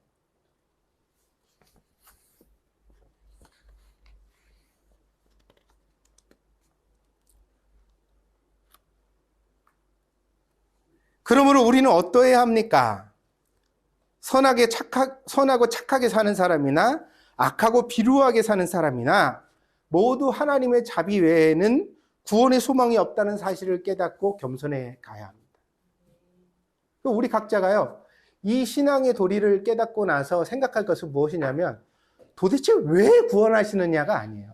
그러므로 우리는 어떠해야 합니까? 선하고 착하게 사는 사람이나 악하고 비루하게 사는 사람이나 모두 하나님의 자비 외에는 구원의 소망이 없다는 사실을 깨닫고 겸손해 가야 합니다. 우리 각자가요, 이 신앙의 도리를 깨닫고 나서 생각할 것은 무엇이냐면 도대체 왜 구원하시느냐가 아니에요.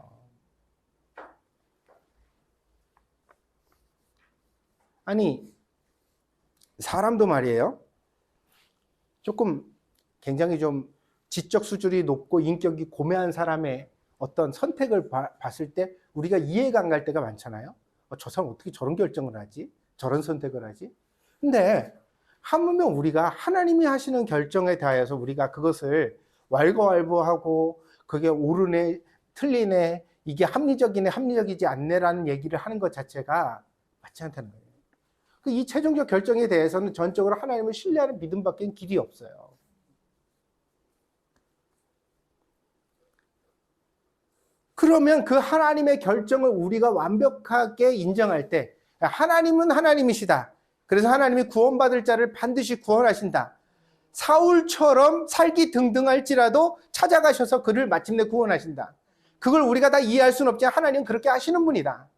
아니, 사람도 말이에요. 조금 굉장히 좀 지적 수준이 높고 인격이 고매한 사람의 어떤 선택을 봤을 때 우리가 이해가 안 갈 때가 많잖아요. 저 사람 어떻게 저런 결정을 하지? 저런 선택을 하지? 근데 하물며 우리가 하나님이 하시는 결정에 대하여서 우리가 그것을 왈가왈부하고 그게 옳으네, 틀리네, 이게 합리적이네, 합리적이지 않네라는 얘기를 하는 것 자체가 맞지 않다는 거예요. 이 최종적 결정에 대해서는 전적으로 하나님을 신뢰하는 믿음밖에 길이 없어요. 그러면 그 하나님의 결정을 우리가 완벽하게 인정할 때 하나님은 하나님이시다. 그래서 하나님이 구원받을 자를 반드시 구원하신다. 사울처럼 살기 등등할지라도 찾아가셔서 그를 마침내 구원하신다. 그걸 우리가 다 이해할 수는 없지만 하나님은 그렇게 하시는 분이다.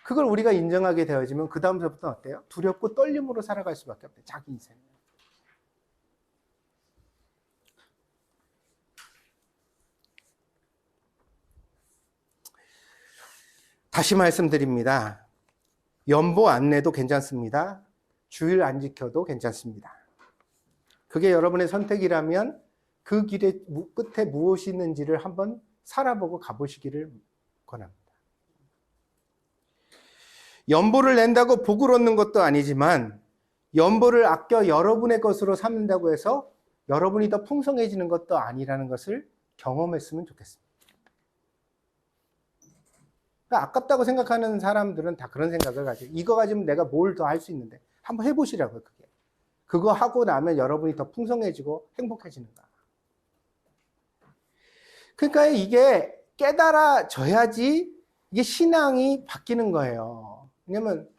그걸 우리가 인정하게 되어지면 그 다음부터 어때요? 두렵고 떨림으로 살아갈 수밖에 없대요. 자기 인생. 다시 말씀드립니다. 연보 안 내도 괜찮습니다. 주일 안 지켜도 괜찮습니다. 그게 여러분의 선택이라면 그 길의 끝에 무엇이 있는지를 한번 살아보고 가보시기를 권합니다. 연보를 낸다고 복을 얻는 것도 아니지만 연보를 아껴 여러분의 것으로 삼는다고 해서 여러분이 더 풍성해지는 것도 아니라는 것을 경험했으면 좋겠습니다. 그러니까 아깝다고 생각하는 사람들은 다 그런 생각을 가지고 이거 가지면 내가 뭘 더 할 수 있는데 한번 해보시라고요. 그거 하고 나면 여러분이 더 풍성해지고 행복해지는가. 그러니까 이게 깨달아져야지 이게 신앙이 바뀌는 거예요. 왜냐면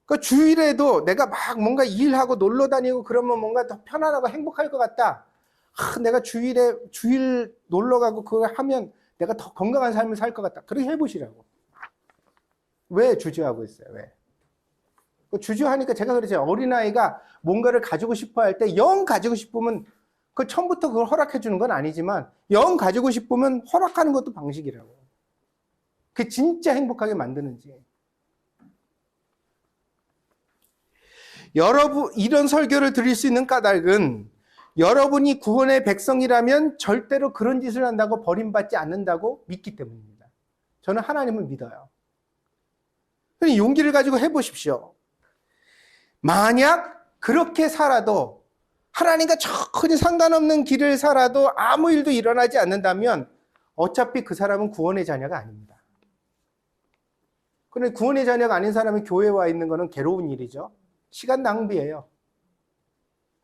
그 주일에도 내가 막 뭔가 일하고 놀러 다니고 그러면 뭔가 더 편안하고 행복할 것 같다. 내가 주일 놀러 가고 그거 하면 내가 더 건강한 삶을 살 것 같다. 그렇게 해보시라고. 왜 주저하고 있어요? 왜? 주저하니까 제가 그러죠. 어린아이가 뭔가를 가지고 싶어 할 때 영 가지고 싶으면 그 처음부터 그걸 허락해 주는 건 아니지만 영 가지고 싶으면 허락하는 것도 방식이라고. 그게 진짜 행복하게 만드는지. 여러분, 이런 설교를 드릴 수 있는 까닭은 여러분이 구원의 백성이라면 절대로 그런 짓을 한다고 버림받지 않는다고 믿기 때문입니다. 저는 하나님을 믿어요. 그러니 용기를 가지고 해보십시오. 만약 그렇게 살아도 하나님과 전혀 상관없는 길을 살아도 아무 일도 일어나지 않는다면 어차피 그 사람은 구원의 자녀가 아닙니다. 그런데 구원의 자녀가 아닌 사람이 교회에 와 있는 것은 괴로운 일이죠. 시간 낭비예요.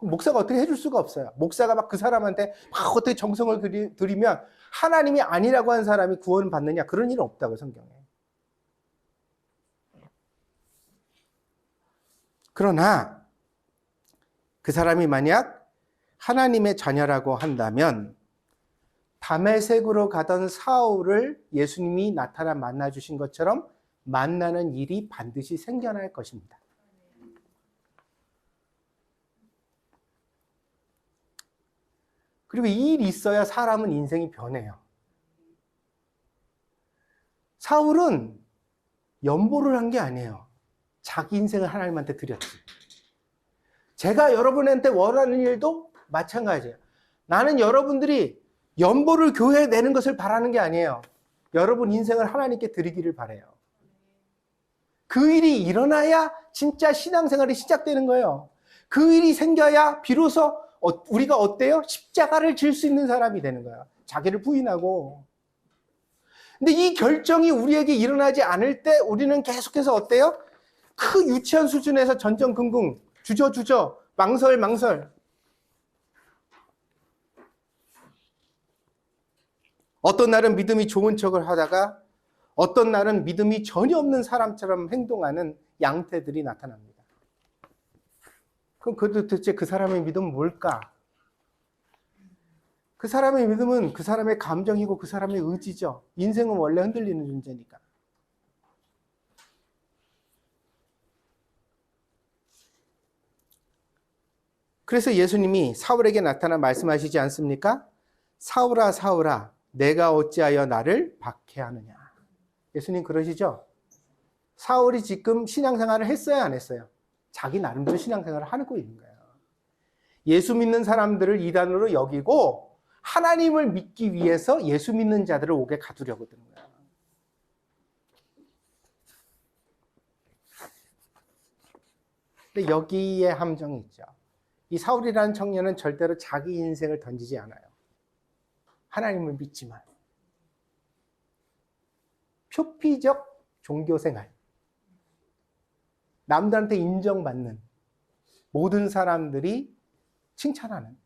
목사가 어떻게 해줄 수가 없어요. 목사가 막 그 사람한테 막 어떻게 정성을 들이면 하나님이 아니라고 한 사람이 구원 받느냐, 그런 일은 없다고 성경에. 그러나 그 사람이 만약 하나님의 자녀라고 한다면 다메섹으로 가던 사울을 예수님이 나타나 만나 주신 것처럼 만나는 일이 반드시 생겨날 것입니다. 그리고 이 일이 있어야 사람은 인생이 변해요. 사울은 연보를 한 게 아니에요. 자기 인생을 하나님한테 드렸지. 제가 여러분한테 원하는 일도 마찬가지예요. 나는 여러분들이 연보를 교회에 내는 것을 바라는 게 아니에요. 여러분 인생을 하나님께 드리기를 바라요. 그 일이 일어나야 진짜 신앙생활이 시작되는 거예요. 그 일이 생겨야 비로소 우리가 어때요? 십자가를 질 수 있는 사람이 되는 거야. 자기를 부인하고. 근데 이 결정이 우리에게 일어나지 않을 때 우리는 계속해서 어때요? 그 유치한 수준에서 전전긍긍, 주저주저, 망설. 어떤 날은 믿음이 좋은 척을 하다가 어떤 날은 믿음이 전혀 없는 사람처럼 행동하는 양태들이 나타납니다. 그럼 도대체 그 사람의 믿음은 뭘까? 그 사람의 믿음은 그 사람의 감정이고 그 사람의 의지죠. 인생은 원래 흔들리는 존재니까. 그래서 예수님이 사울에게 나타나 말씀하시지 않습니까? 사울아, 사울아, 내가 어찌하여 나를 박해하느냐. 예수님 그러시죠? 사울이 지금 신앙생활을 했어요, 안 했어요? 자기 나름대로 신앙생활을 하고 있는 거예요. 예수 믿는 사람들을 이단으로 여기고 하나님을 믿기 위해서 예수 믿는 자들을 옥에 가두려고 드는 거예요. 근데 여기에 함정이 있죠. 이 사울이라는 청년은 절대로 자기 인생을 던지지 않아요. 하나님을 믿지만. 표피적 종교생활. 남들한테 인정받는, 모든 사람들이 칭찬하는.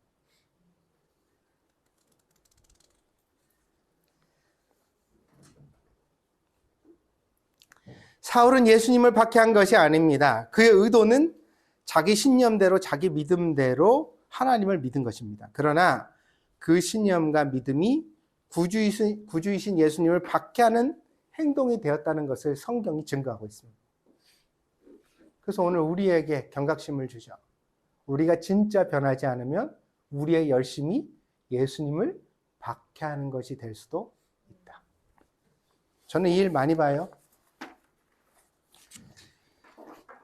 사울은 예수님을 박해한 것이 아닙니다. 그의 의도는 자기 신념대로, 자기 믿음대로 하나님을 믿은 것입니다. 그러나 그 신념과 믿음이 구주이신 예수님을 박해하는 행동이 되었다는 것을 성경이 증거하고 있습니다. 그래서 오늘 우리에게 경각심을 주죠. 우리가 진짜 변하지 않으면 우리의 열심이 예수님을 박해하는 것이 될 수도 있다. 저는 이 일 많이 봐요.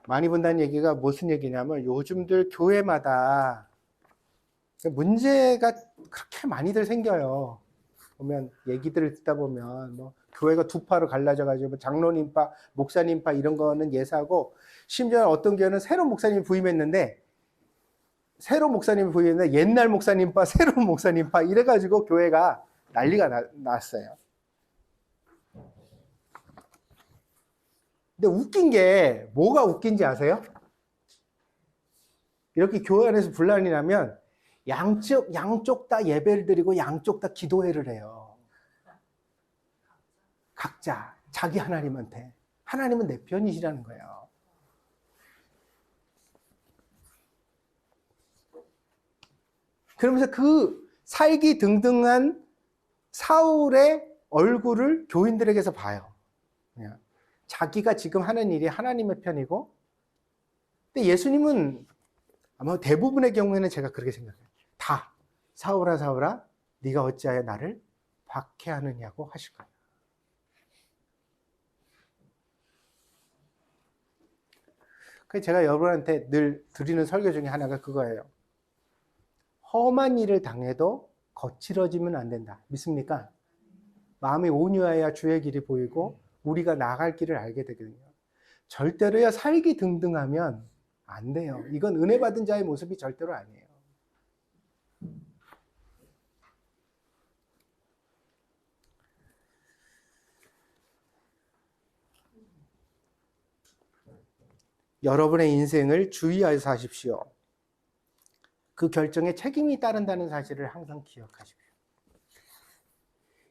많이 본다는 얘기가 무슨 얘기냐면 요즘들 교회마다 문제가 그렇게 많이들 생겨요. 보면 얘기들을 듣다 보면 뭐 교회가 두 파로 갈라져가지고 장로님파, 목사님파 이런 거는 예사고, 심지어 어떤 교회는 새로운 목사님이 부임했는데 옛날 목사님파, 새로운 목사님파 이래가지고 교회가 난리가 났어요. 근데 웃긴 게 뭐가 웃긴지 아세요? 이렇게 교회 안에서 분란이 나면 양쪽 다 예배를 드리고 양쪽 다 기도회를 해요. 각자 자기 하나님한테. 하나님은 내 편이시라는 거예요. 그러면서 그 살기등등한 사울의 얼굴을 교인들에게서 봐요. 그냥 자기가 지금 하는 일이 하나님의 편이고, 근데 예수님은 아마 대부분의 경우에는 제가 그렇게 생각해요. 다 사울아 사울아 네가 어찌하여 나를 박해하느냐고 하실 거예요. 그래서 제가 여러분한테 늘 드리는 설교 중에 하나가 그거예요. 험한 일을 당해도 거칠어지면 안 된다. 믿습니까? 마음이 온유해야 주의 길이 보이고 우리가 나갈 길을 알게 되거든요. 절대로요 살기등등하면 안 돼요. 이건 은혜 받은 자의 모습이 절대로 아니에요. 여러분의 인생을 주의하여 사십시오. 그 결정에 책임이 따른다는 사실을 항상 기억하십시오.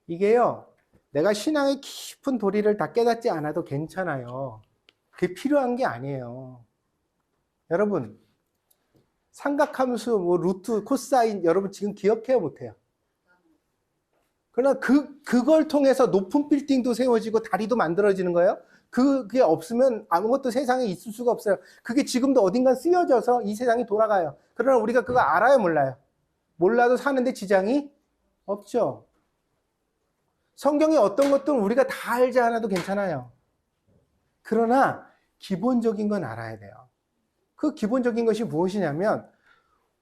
이게요, 내가 신앙의 깊은 도리를 다 깨닫지 않아도 괜찮아요. 그게 필요한 게 아니에요. 여러분, 삼각함수, 뭐 루트, 코사인 여러분 지금 기억해요, 못해요? 그러나 그걸 통해서 높은 빌딩도 세워지고 다리도 만들어지는 거예요. 그게 없으면 아무것도 세상에 있을 수가 없어요. 그게 지금도 어딘가 쓰여져서 이 세상이 돌아가요. 그러나 우리가 그거 알아요, 몰라요? 몰라도 사는데 지장이 없죠. 성경의 어떤 것들은 우리가 다 알지 않아도 괜찮아요. 그러나 기본적인 건 알아야 돼요. 그 기본적인 것이 무엇이냐면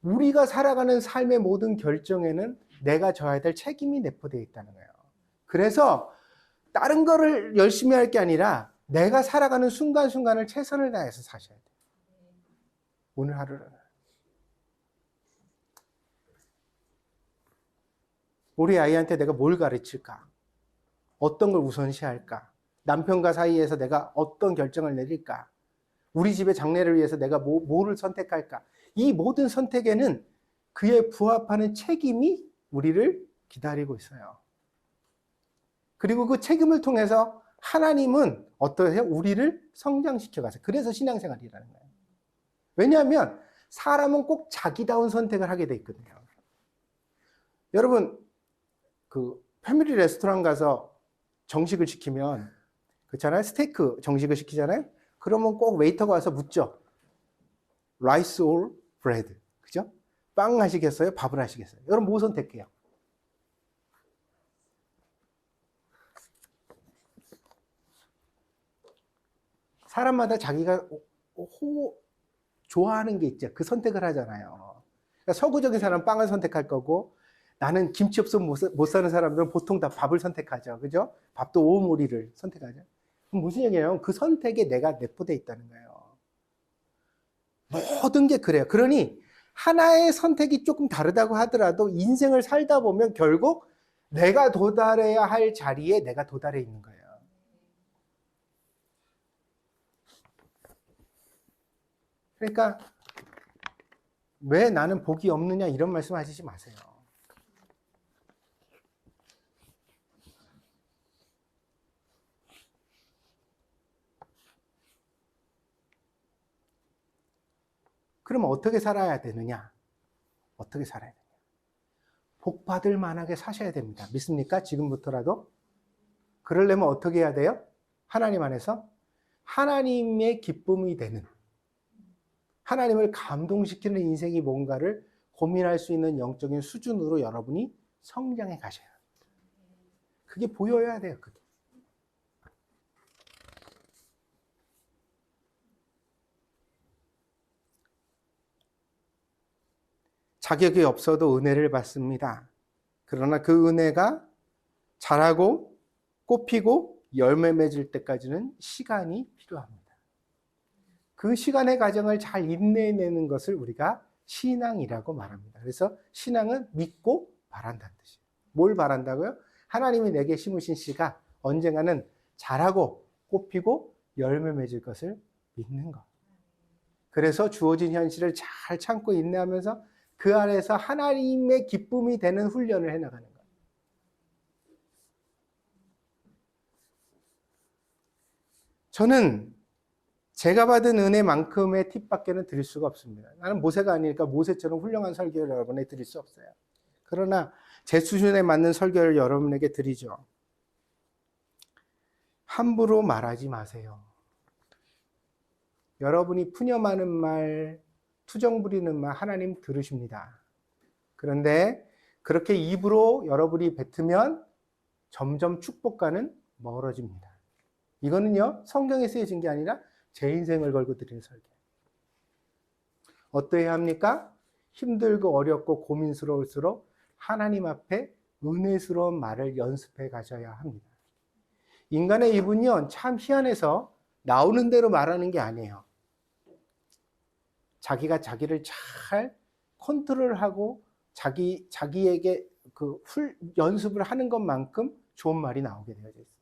우리가 살아가는 삶의 모든 결정에는 내가 져야 될 책임이 내포되어 있다는 거예요. 그래서 다른 거를 열심히 할 게 아니라 내가 살아가는 순간순간을 최선을 다해서 사셔야 돼요. 오늘 하루는. 우리 아이한테 내가 뭘 가르칠까? 어떤 걸 우선시할까? 남편과 사이에서 내가 어떤 결정을 내릴까? 우리 집의 장래를 위해서 내가 뭐를 선택할까? 이 모든 선택에는 그에 부합하는 책임이 우리를 기다리고 있어요. 그리고 그 책임을 통해서 하나님은 어떠세요? 우리를 성장시켜 가세요. 그래서 신앙생활이라는 거예요. 왜냐하면 사람은 꼭 자기다운 선택을 하게 돼 있거든요. 여러분, 그 패밀리 레스토랑 가서 정식을 시키면 그렇잖아요. 스테이크 정식을 시키잖아요. 그러면 꼭 웨이터가 와서 묻죠. 라이스 or 브레드. 그죠? 빵 하시겠어요? 밥을 하시겠어요? 여러분 뭐 선택해요? 사람마다 자기가 좋아하는 게 있죠. 그 선택을 하잖아요. 그러니까 서구적인 사람은 빵을 선택할 거고 나는 김치 없으면 못 사는 사람들은 보통 다 밥을 선택하죠. 그죠? 밥도 오모리를 선택하죠. 그럼 무슨 얘기예요? 그 선택에 내가 내포되어 있다는 거예요. 모든 게 그래요. 그러니 하나의 선택이 조금 다르다고 하더라도 인생을 살다 보면 결국 내가 도달해야 할 자리에 내가 도달해 있는 거예요. 그러니까 왜 나는 복이 없느냐 이런 말씀 하시지 마세요. 그럼 어떻게 살아야 되느냐? 어떻게 살아야 되느냐? 복 받을 만하게 사셔야 됩니다. 믿습니까? 지금부터라도? 그러려면 어떻게 해야 돼요? 하나님 안에서 하나님의 기쁨이 되는, 하나님을 감동시키는 인생이 뭔가를 고민할 수 있는 영적인 수준으로 여러분이 성장해 가셔야 돼요. 그게 보여야 돼요. 그게. 자격이 없어도 은혜를 받습니다. 그러나 그 은혜가 자라고 꽃피고 열매 맺을 때까지는 시간이 필요합니다. 그 시간의 과정을 잘 인내내는 것을 우리가 신앙이라고 말합니다. 그래서 신앙은 믿고 바란다는 뜻이에요. 뭘 바란다고요? 하나님이 내게 심으신 씨가 언젠가는 자라고 꽃피고 열매 맺을 것을 믿는 것. 그래서 주어진 현실을 잘 참고 인내하면서 그 안에서 하나님의 기쁨이 되는 훈련을 해나가는 거예요. 저는 제가 받은 은혜만큼의 팁밖에는 드릴 수가 없습니다. 나는 모세가 아니니까 모세처럼 훌륭한 설교를 여러분에게 드릴 수 없어요. 그러나 제 수준에 맞는 설교를 여러분에게 드리죠. 함부로 말하지 마세요. 여러분이 푸념하는 말, 투정 부리는 말 하나님 들으십니다. 그런데 그렇게 입으로 여러분이 뱉으면 점점 축복과는 멀어집니다. 이거는요, 성경에 쓰여진 게 아니라 제 인생을 걸고 드리는 설교. 어떠해야 합니까? 힘들고 어렵고 고민스러울수록 하나님 앞에 은혜스러운 말을 연습해 가셔야 합니다. 인간의 입은요, 참 희한해서 나오는 대로 말하는 게 아니에요. 자기가 자기를 잘 컨트롤하고 자기에게 연습을 하는 것만큼 좋은 말이 나오게 되어져 있습니다.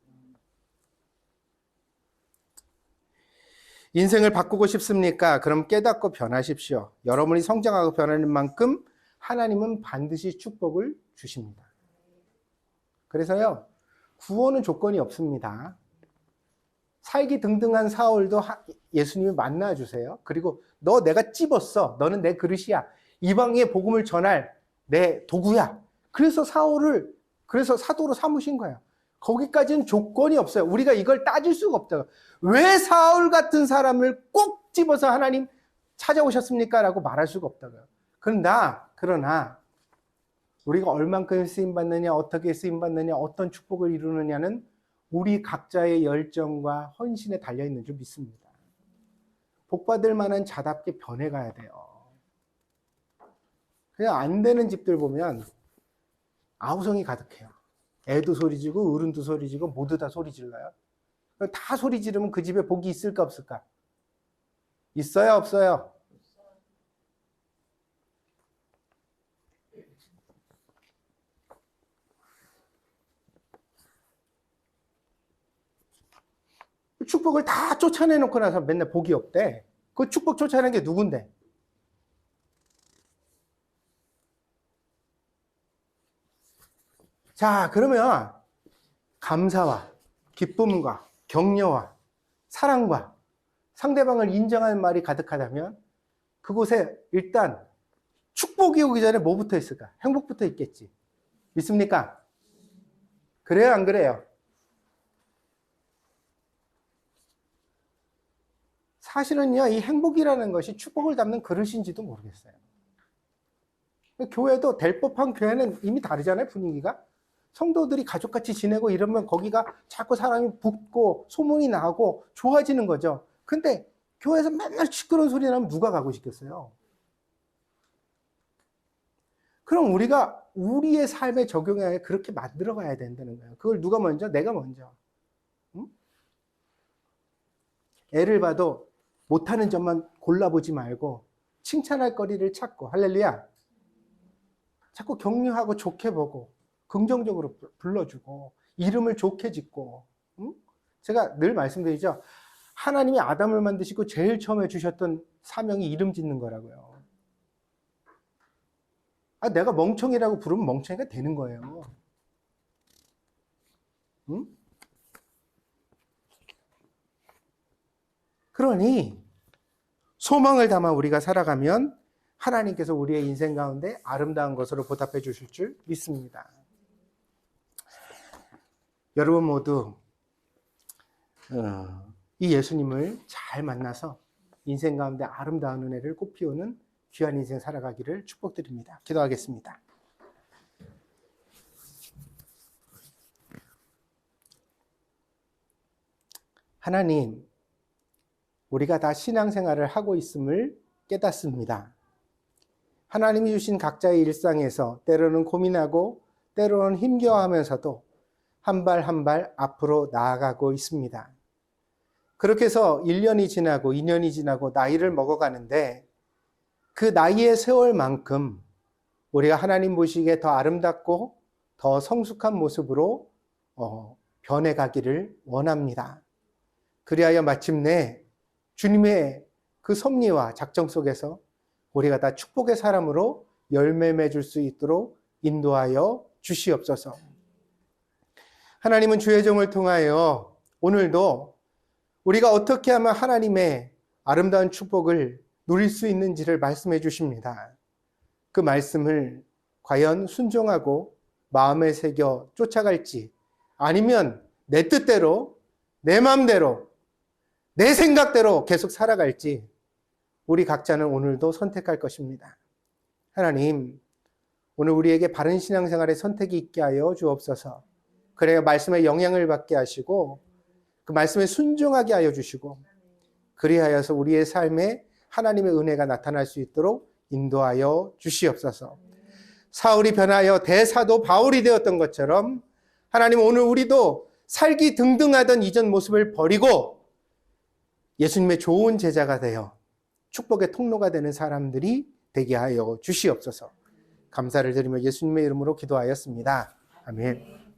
인생을 바꾸고 싶습니까? 그럼 깨닫고 변하십시오. 여러분이 성장하고 변하는 만큼 하나님은 반드시 축복을 주십니다. 그래서요, 구원은 조건이 없습니다. 살기 등등한 사울도 예수님이 만나주세요. 그리고 너 내가 찝었어. 너는 내 그릇이야. 이방의 복음을 전할 내 도구야. 그래서 그래서 사도로 삼으신 거예요. 거기까지는 조건이 없어요. 우리가 이걸 따질 수가 없다고. 왜 사울 같은 사람을 꼭 집어서 하나님 찾아오셨습니까? 라고 말할 수가 없다고요. 그러나 우리가 얼만큼 쓰임받느냐, 어떻게 쓰임받느냐, 어떤 축복을 이루느냐는 우리 각자의 열정과 헌신에 달려있는 줄 믿습니다. 복받을 만한 자답게 변해가야 돼요. 그냥 안 되는 집들 보면 아우성이 가득해요. 애도 소리지고 어른도 소리지고 모두 다 소리 질러요. 다 소리 지르면 그 집에 복이 있을까 없을까? 있어요, 없어요? 축복을 다 쫓아내놓고 나서 맨날 복이 없대. 그 축복 쫓아내는 게 누군데? 자, 그러면 감사와 기쁨과 격려와 사랑과 상대방을 인정하는 말이 가득하다면 그곳에 일단 축복이 오기 전에 뭐부터 있을까? 행복부터 있겠지. 믿습니까? 그래요, 안 그래요? 사실은요, 이 행복이라는 것이 축복을 담는 그릇인지도 모르겠어요. 교회도 될 법한 교회는 이미 다르잖아요, 분위기가. 성도들이 가족같이 지내고 이러면 거기가 자꾸 사람이 붙고 소문이 나고 좋아지는 거죠. 근데 교회에서 맨날 시끄러운 소리 나면 누가 가고 싶겠어요? 그럼 우리가 우리의 삶에 적용하여 그렇게 만들어 가야 된다는 거예요. 그걸 누가 먼저? 내가 먼저. 응? 애를 봐도 못하는 점만 골라보지 말고 칭찬할 거리를 찾고, 할렐루야. 자꾸 격려하고 좋게 보고 긍정적으로 불러주고 이름을 좋게 짓고. 응? 제가 늘 말씀드리죠. 하나님이 아담을 만드시고 제일 처음에 주셨던 사명이 이름 짓는 거라고요. 내가 멍청이라고 부르면 멍청이가 되는 거예요. 응? 그러니 소망을 담아 우리가 살아가면 하나님께서 우리의 인생 가운데 아름다운 것으로 보답해 주실 줄 믿습니다. 여러분 모두 이 예수님을 잘 만나서 인생 가운데 아름다운 은혜를 꽃피우는 귀한 인생 살아가기를 축복드립니다. 기도하겠습니다. 하나님, 우리가 다 신앙생활을 하고 있음을 깨닫습니다. 하나님이 주신 각자의 일상에서 때로는 고민하고 때로는 힘겨워하면서도 한 발 한 발 앞으로 나아가고 있습니다. 그렇게 해서 1년이 지나고 2년이 지나고 나이를 먹어가는데 그 나이의 세월만큼 우리가 하나님 보시기에 더 아름답고 더 성숙한 모습으로 변해가기를 원합니다. 그리하여 마침내 주님의 그 섭리와 작정 속에서 우리가 다 축복의 사람으로 열매 맺을 수 있도록 인도하여 주시옵소서. 하나님은 주의 종을 통하여 오늘도 우리가 어떻게 하면 하나님의 아름다운 축복을 누릴 수 있는지를 말씀해 주십니다. 그 말씀을 과연 순종하고 마음에 새겨 쫓아갈지, 아니면 내 뜻대로, 내 마음대로, 내 생각대로 계속 살아갈지 우리 각자는 오늘도 선택할 것입니다. 하나님, 오늘 우리에게 바른 신앙생활의 선택이 있게 하여 주옵소서. 그래야 말씀에 영향을 받게 하시고 그 말씀에 순종하게 하여 주시고, 그리하여서 우리의 삶에 하나님의 은혜가 나타날 수 있도록 인도하여 주시옵소서. 사울이 변하여 대사도 바울이 되었던 것처럼 하나님, 오늘 우리도 살기 등등하던 이전 모습을 버리고 예수님의 좋은 제자가 되어 축복의 통로가 되는 사람들이 되게 하여 주시옵소서. 감사를 드리며 예수님의 이름으로 기도하였습니다. 아멘.